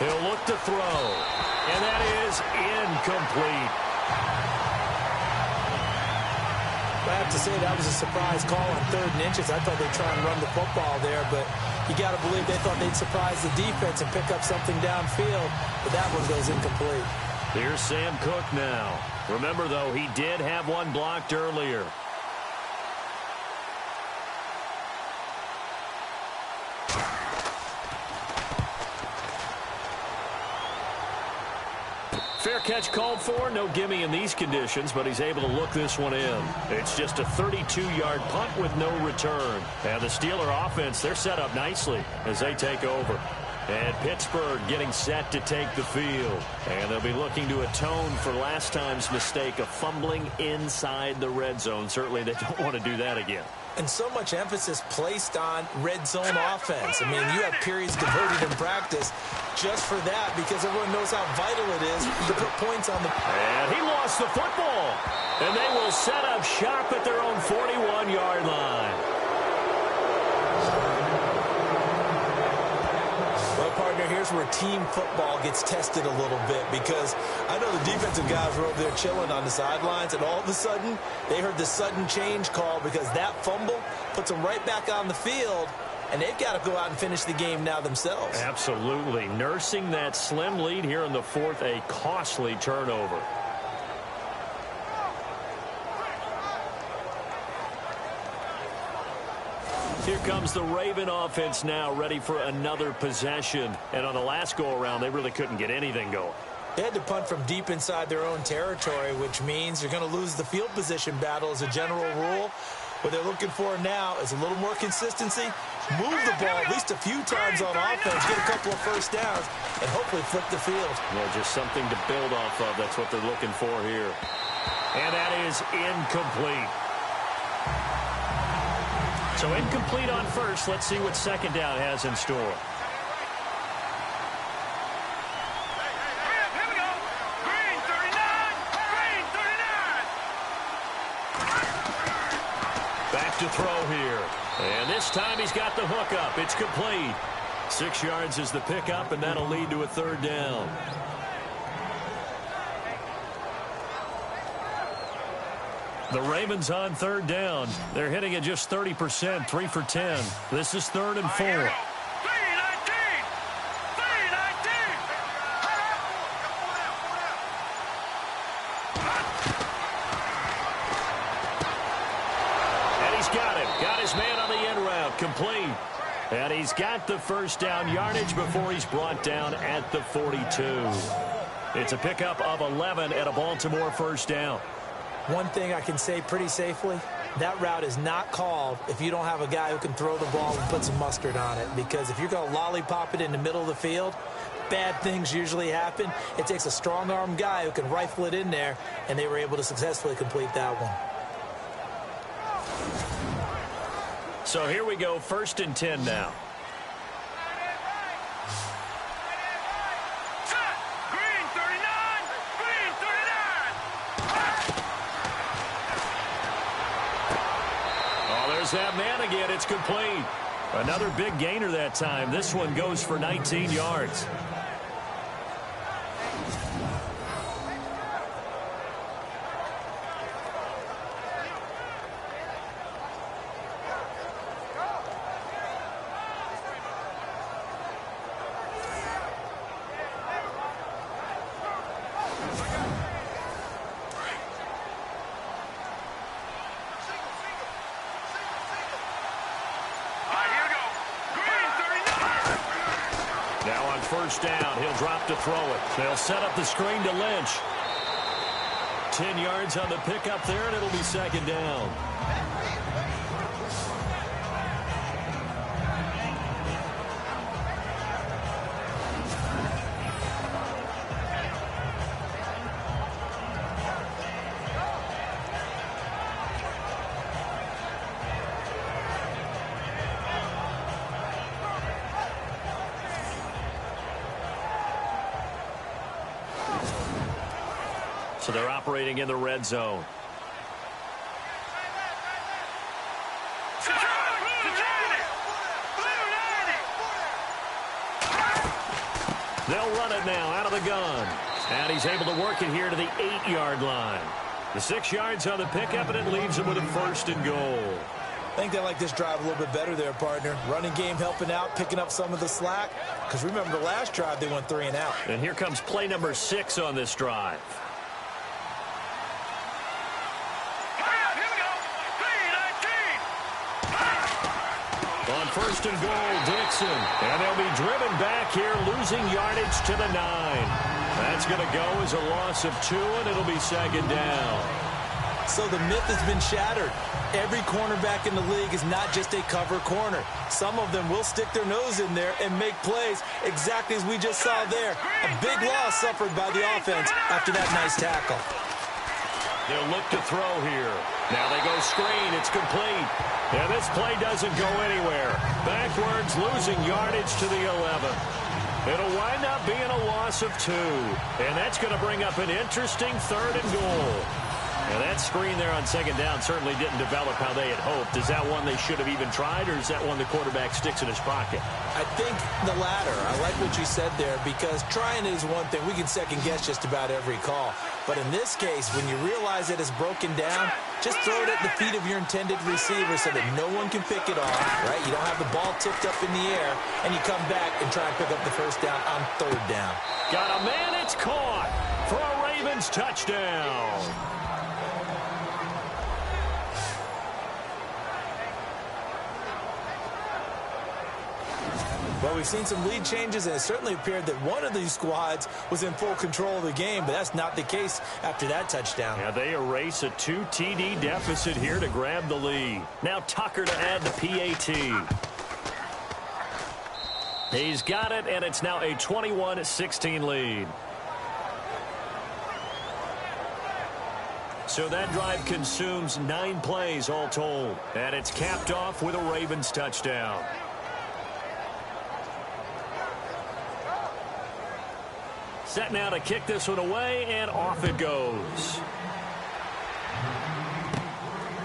He'll look to throw, and that is incomplete. I have to say that was a surprise call on 3rd and inches. I thought they'd try and run the football there, but you got to believe they thought they'd surprise the defense and pick up something downfield, but that one goes incomplete. Here's Sam Cook now. Remember, though, he did have one blocked earlier. Fair catch called for. No gimme in these conditions, but he's able to look this one in. It's just a 32-yard punt with no return. And the Steeler offense, they're set up nicely as they take over. And Pittsburgh getting set to take the field. And they'll be looking to atone for last time's mistake of fumbling inside the red zone. Certainly they don't want to do that again. And so much emphasis placed on red zone offense. I mean, you have periods devoted in practice just for that because everyone knows how vital it is to put points on the... And he lost the football. And they will set up shop at their own 41-yard line. Well, partner, here's where team football gets tested a little bit because I know the defensive guys were over there chilling on the sidelines, and all of a sudden they heard the sudden change call because that fumble puts them right back on the field, and they've got to go out and finish the game now themselves. Absolutely. Nursing that slim lead here in the 4th, a costly turnover. Here comes the Raven offense now, ready for another possession. And on the last go-around, they really couldn't get anything going. They had to punt from deep inside their own territory, which means you're going to lose the field position battle as a general rule. What they're looking for now is a little more consistency, move the ball at least a few times on offense, get a couple of first downs, and hopefully flip the field. Well, just something to build off of. That's what they're looking for here. And that is incomplete. So incomplete on first. Let's see what second down has in store. Here we go. Green 39. Green 39. Back to throw here. And this time he's got the hook up. It's complete. 6 yards is the pickup, and that'll lead to a 3rd down. The Ravens on 3rd down. They're hitting at just 30%, 3 for 10. This is 3rd and 4. 319. 319. And he's got it. Got his man on the end route. Complete. And he's got the first down yardage before he's brought down at the 42. It's a pickup of 11 at a Baltimore first down. One thing I can say pretty safely, that route is not called if you don't have a guy who can throw the ball and put some mustard on it. Because if you're going to lollipop it in the middle of the field, bad things usually happen. It takes a strong-arm guy who can rifle it in there, and they were able to successfully complete that one. So here we go, 1st and 10 now. Green 39. Green 39. Oh, there's that man again. It's complete. Another big gainer that time. This one goes for 19 yards. First down. He'll drop to throw it. They'll set up the screen to Lynch. 10 yards on the pickup there, and it'll be 2nd down. So they're operating in the red zone. They'll run it now out of the gun. And he's able to work it here to the 8-yard line. The 6 yards on the pickup, and it leaves them with a 1st and goal. I think they like this drive a little bit better there, partner. Running game helping out, picking up some of the slack. Because remember, the last drive, they went 3 and out. And here comes play number 6 on this drive. On 1st and goal, Dixon. And they'll be driven back here, losing yardage to the 9. That's going to go as a loss of 2, and it'll be 2nd down. So the myth has been shattered. Every cornerback in the league is not just a cover corner. Some of them will stick their nose in there and make plays exactly as we just saw there. A big loss suffered by the offense after that nice tackle. They'll look to throw here. Now they go screen. It's complete. And this play doesn't go anywhere. Backwards, losing yardage to the 11. It'll wind up being a loss of 2. And that's going to bring up an interesting 3rd and goal. And that screen there on 2nd down certainly didn't develop how they had hoped. Is that one they should have even tried, or is that one the quarterback sticks in his pocket? I think the latter. I like what you said there, because trying is one thing. We can second-guess just about every call. But in this case, when you realize it is broken down, just throw it at the feet of your intended receiver so that no one can pick it off, right? You don't have the ball tipped up in the air, and you come back and try and pick up the 1st down on 3rd down. Got a man, it's caught for a Ravens touchdown. Well, we've seen some lead changes, and it certainly appeared that one of these squads was in full control of the game, but that's not the case after that touchdown. Yeah, they erase a 2 TD deficit here to grab the lead. Now Tucker to add the PAT. He's got it, and it's now a 21-16 lead. So that drive consumes 9 plays all told, and it's capped off with a Ravens touchdown. Set now to kick this one away, and off it goes.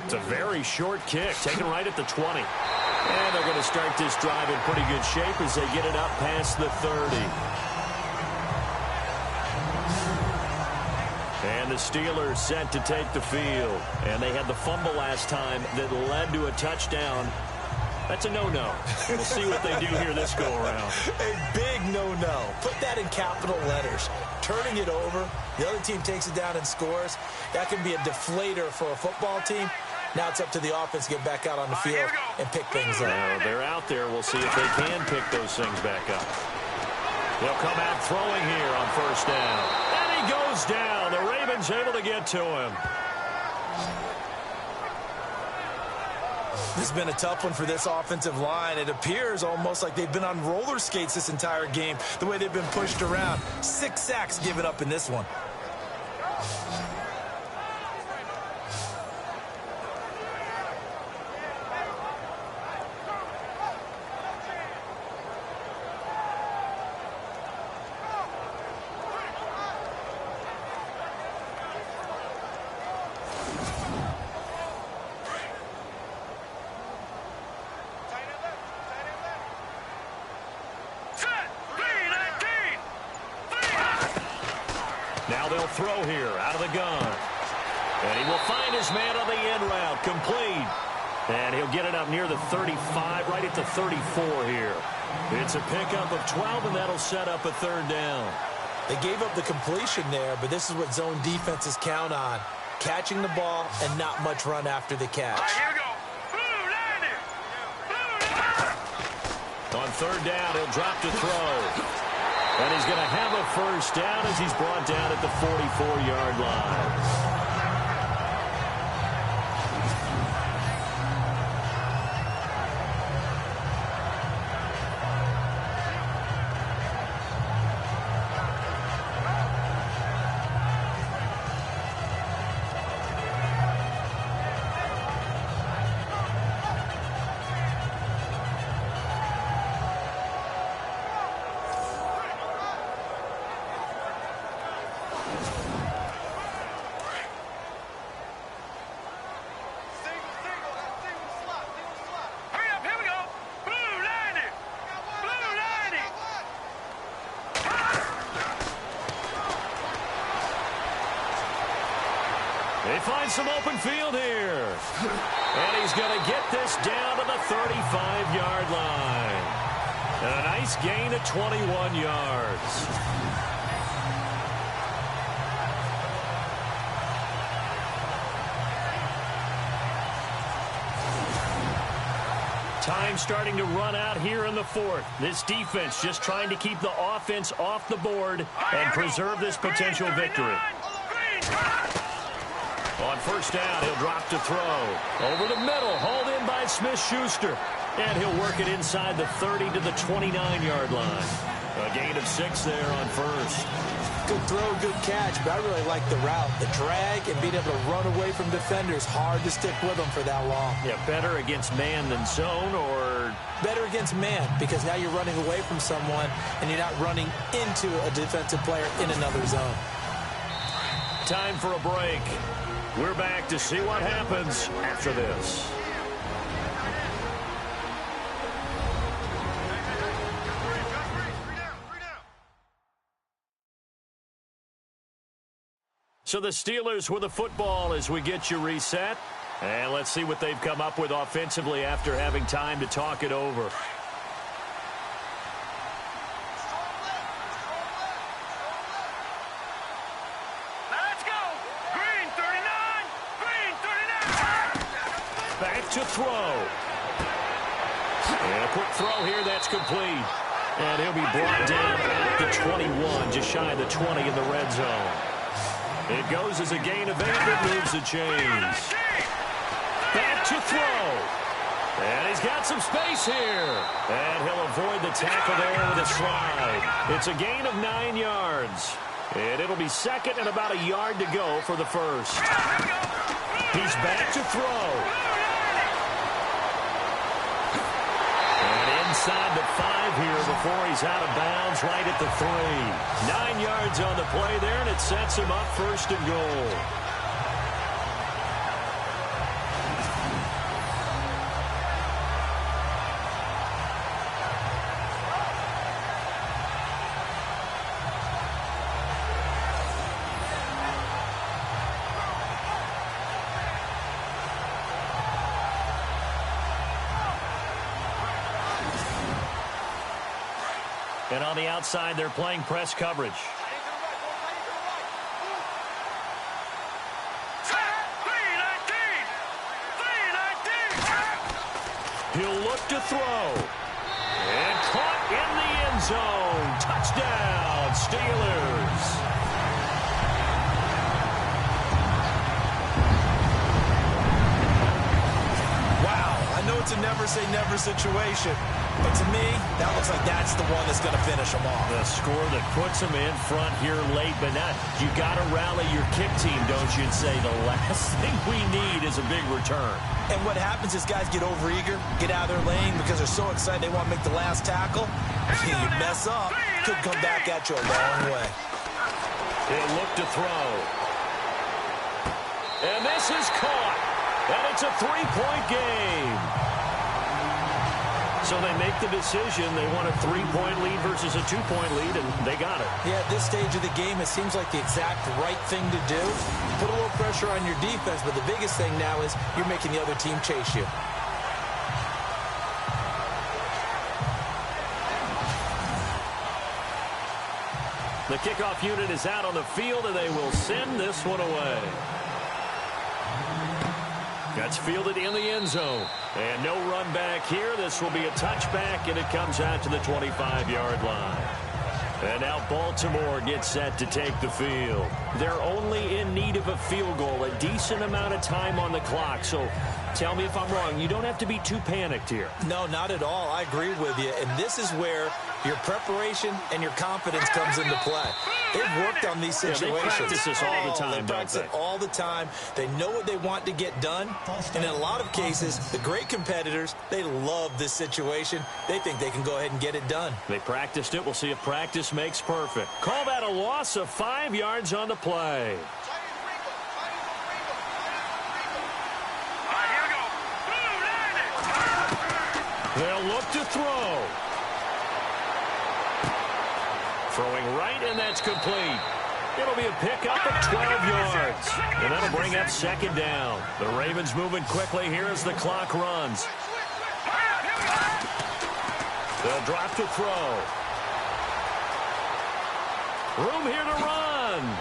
It's a very short kick, taken right at the 20. And they're going to start this drive in pretty good shape as they get it up past the 30. And the Steelers set to take the field. And they had the fumble last time that led to a touchdown. That's a no-no. We'll see what they do here this go-around. A big no-no. Put that in capital letters. Turning it over, the other team takes it down and scores. That can be a deflator for a football team. Now it's up to the offense to get back out on the field and pick things up. Well, they're out there. We'll see if they can pick those things back up. They'll come out throwing here on 1st down. And he goes down. The Ravens able to get to him. This has been a tough one for this offensive line. It appears almost like they've been on roller skates this entire game, the way they've been pushed around. 6 sacks given up in this one. Now they'll throw here out of the gun. And he will find his man on the end route. Complete. And he'll get it up near the 35, right at the 34 here. It's a pickup of 12, and that'll set up a 3rd down. They gave up the completion there, but this is what zone defenses count on. Catching the ball and not much run after the catch. All right, here we go. On 3rd down, he'll drop to throw. And he's going to have a 1st down as he's brought down at the 44-yard line. has some open field here. And he's going to get this down to the 35-yard line. And a nice gain of 21 yards. Time starting to run out here in the fourth. This defense just trying to keep the offense off the board and preserve this potential victory. On first down, he'll drop to throw. Over the middle, hauled in by Smith-Schuster. And he'll work it inside the 30 to the 29-yard line. A gain of 6 there on first. Good throw, good catch, but I really like the route. The drag and being able to run away from defenders. Hard to stick with them for that long. Yeah, better against man than zone, or better against man, because now you're running away from someone and you're not running into a defensive player in another zone. Time for a break. We're back to see what happens after this. So the Steelers with the football as we get you reset. And let's see what they've come up with offensively after having time to talk it over. Let's go. Green 39. Green 39. Back to throw. And a quick throw here that's complete. And he'll be brought down at the 21, just shy of the 20 in the red zone. It goes as a gain of 8 that moves the chains. Back to throw. And he's got some space here. And he'll avoid the tackle there with a slide. It's a gain of 9 yards. And it'll be second and about a yard to go for the first. He's back to throw. And inside the 5 here before he's out of bounds right at the 3. 9 yards on the play there, and it sets him up first and goal. And on the outside, they're playing press coverage. He'll look to throw. And caught in the end zone. Touchdown, Steelers. Wow, I know it's a never-say-never situation. But to me, that looks like that's the one that's going to finish them off. The score that puts them in front here late, but not. You got to rally your kick team, don't you, and say the last thing we need is a big return. And what happens is guys get overeager, get out of their lane because they're so excited they want to make the last tackle. You mess up, could come back at you a long way. He'll look to throw. And this is caught. And it's a 3-point game. So they make the decision. They want a 3-point lead versus a 2-point lead, and they got it. Yeah, at this stage of the game, it seems like the exact right thing to do. Put a little pressure on your defense, but the biggest thing now is you're making the other team chase you. The kickoff unit is out on the field, and they will send this one away. That's fielded in the end zone. And no run back here. This will be a touchback, and it comes out to the 25-yard line. And now Baltimore gets set to take the field. They're only in need of a field goal, a decent amount of time on the clock. So tell me if I'm wrong. You don't have to be too panicked here. No, not at all. I agree with you. And this is where your preparation and your confidence comes into play. They've worked on these situations. They practice this all the time, They practice it all the time. They know what they want to get done. And in a lot of cases, the great competitors, they love this situation. They think they can go ahead and get it done. They practiced it. We'll see if practice makes perfect. Call that a loss of 5 yards on the play. They'll look to throw. Throwing right, and that's complete. It'll be a pickup of 12 yards. And that'll bring up second down. The Ravens moving quickly here as the clock runs. They'll drop to throw. Room here to run.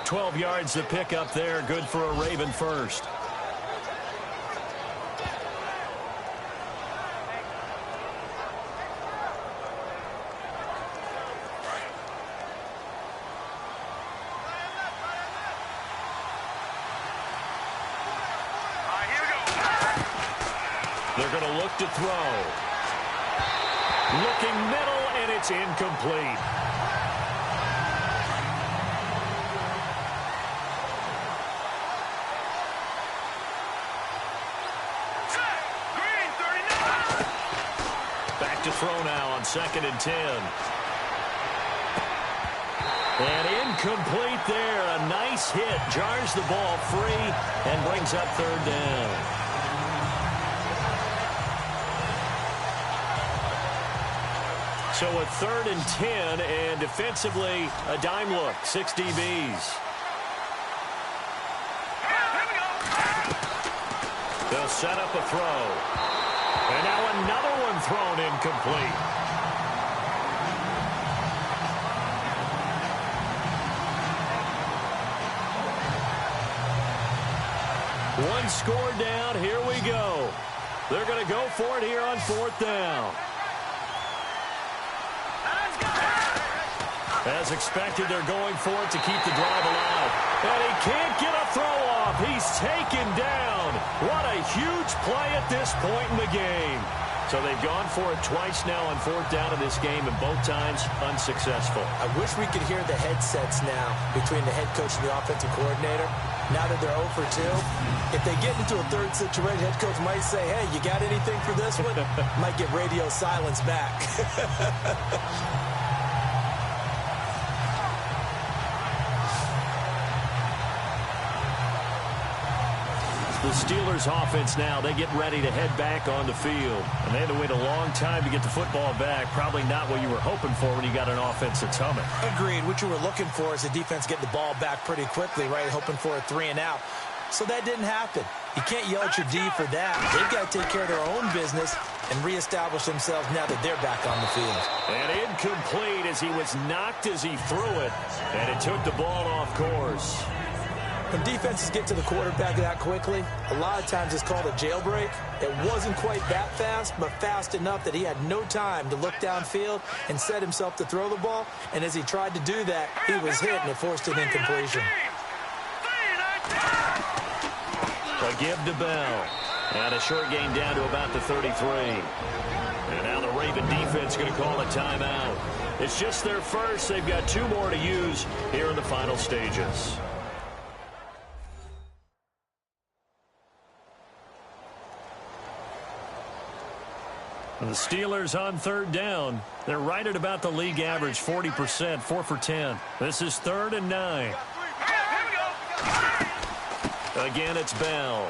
12 yards to pick up there. Good for a Raven first. They're going to look to throw. Looking middle, and it's incomplete. Back to throw now on 2nd and 10. And incomplete there. A nice hit. Jars the ball free and brings up 3rd down. So a 3rd and 10, and defensively, a dime look, 6 DBs. They'll set up a throw. And now another one thrown incomplete. One score down, here we go. They're going to go for it here on 4th down. As expected, they're going for it to keep the drive alive. And he can't get a throw off. He's taken down. What a huge play at this point in the game. So they've gone for it twice now on 4th down in this game, and both times unsuccessful. I wish we could hear the headsets now between the head coach and the offensive coordinator. Now that they're 0 for 2, if they get into a 3rd situation, head coach might say, hey, you got anything for this one? Might get radio silence back. The Steelers offense now, they get ready to head back on the field. And they had to wait a long time to get the football back. Probably not what you were hoping for when you got an offense that's humming. Agreed. What you were looking for is the defense getting the ball back pretty quickly, right? Hoping for a 3 and out. So that didn't happen. You can't yell at your D for that. They've got to take care of their own business and reestablish themselves now that they're back on the field. And incomplete as he was knocked as he threw it. And it took the ball off course. When defenses get to the quarterback that quickly, a lot of times it's called a jailbreak. It wasn't quite that fast, but fast enough that he had no time to look downfield and set himself to throw the ball. And as he tried to do that, he was hit and it forced an incompletion. A give to Bell. And a short gain down to about the 33. And now the Raven defense going to call a timeout. It's just their first. They've got 2 more to use here in the final stages. The Steelers on 3rd down. They're right at about the league average, 40%, 4 for 10. This is 3rd and 9. Again, it's Bell.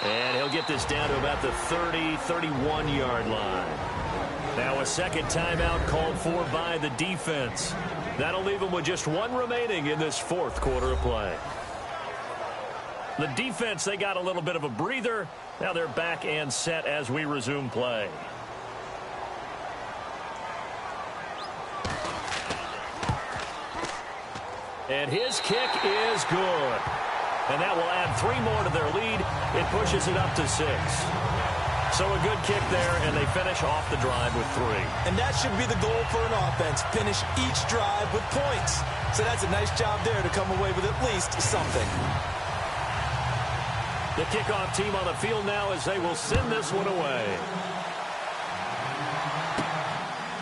And he'll get this down to about the 30, 31-yard line. Now a second timeout called for by the defense. That'll leave them with just 1 remaining in this 4th quarter of play. The defense, they got a little bit of a breather. Now they're back and set as we resume play. And his kick is good. And that will add 3 more to their lead. It pushes it up to 6. So a good kick there, and they finish off the drive with 3. And that should be the goal for an offense. Finish each drive with points. So that's a nice job there to come away with at least something. The kickoff team on the field now as they will send this one away.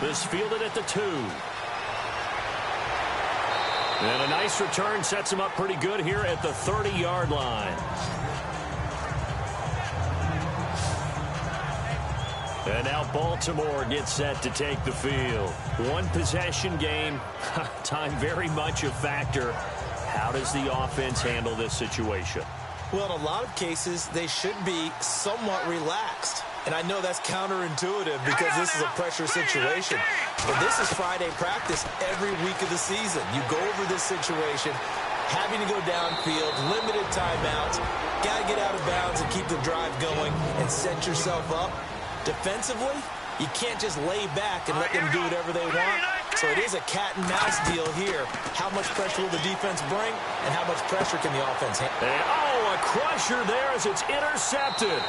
This fielded at the 2. And a nice return sets him up pretty good here at the 30-yard line. And now Baltimore gets set to take the field. 1 possession game. Time very much a factor. How does the offense handle this situation? Well, in a lot of cases, they should be somewhat relaxed. And I know that's counterintuitive because this is a pressure situation. But this is Friday practice every week of the season. You go over this situation, having to go downfield, limited timeouts, got to get out of bounds and keep the drive going and set yourself up. Defensively, you can't just lay back and let them do whatever they want. So it is a cat and mouse deal here. How much pressure will the defense bring, and how much pressure can the offense handle? Oh, a crusher there as it's intercepted.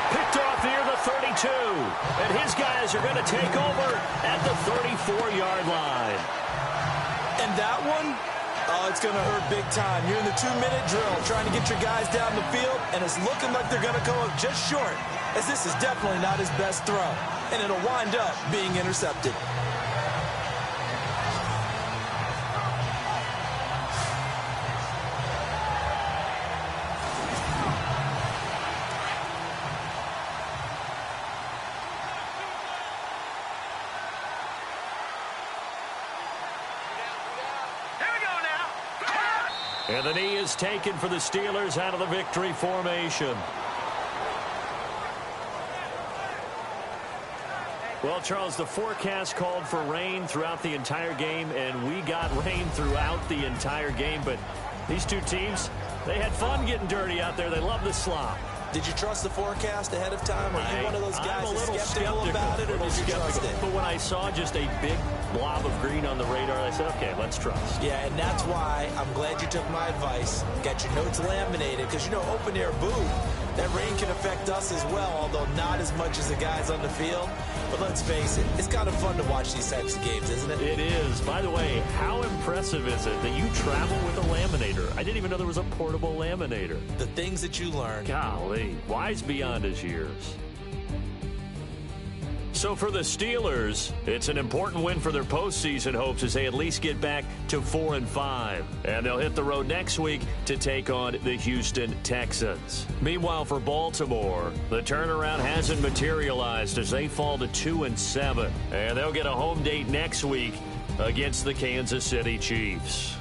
Picked off near the 32. And his guys are going to take over at the 34-yard line. And that one, oh, it's going to hurt big time. You're in the 2-minute drill trying to get your guys down the field, and it's looking like they're going to go up just short, as this is definitely not his best throw. And it'll wind up being intercepted. And the knee is taken for the Steelers out of the victory formation. Well, Charles, the forecast called for rain throughout the entire game, and we got rain throughout the entire game. But these two teams, they had fun getting dirty out there. They love the slop. Did you trust the forecast ahead of time? Are you one of those guys I'm a little skeptical about it, or did you trust it? But when I saw just a big blob of green on the radar, I said, okay, let's trust. Yeah, and that's why I'm glad you took my advice. Got your notes laminated, because, you know, open-air booth, that rain can affect us as well, although not as much as the guys on the field. But let's face it, it's kind of fun to watch these types of games, isn't it? It is. By the way, how impressive is it that you travel with a laminator? I didn't even know there was a portable laminator. The things that you learn. Golly, wise beyond his years. So for the Steelers, it's an important win for their postseason hopes as they at least get back to 4-5. And they'll hit the road next week to take on the Houston Texans. Meanwhile, for Baltimore, the turnaround hasn't materialized as they fall to 2-7. And they'll get a home date next week against the Kansas City Chiefs.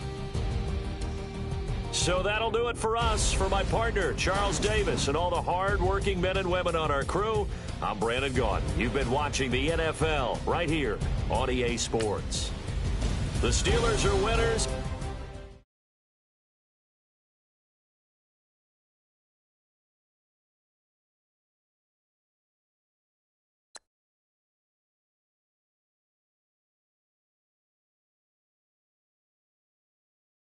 So that'll do it for us. For my partner, Charles Davis, and all the hard-working men and women on our crew, I'm Brandon Gaudin. You've been watching the NFL right here on EA Sports. The Steelers are winners.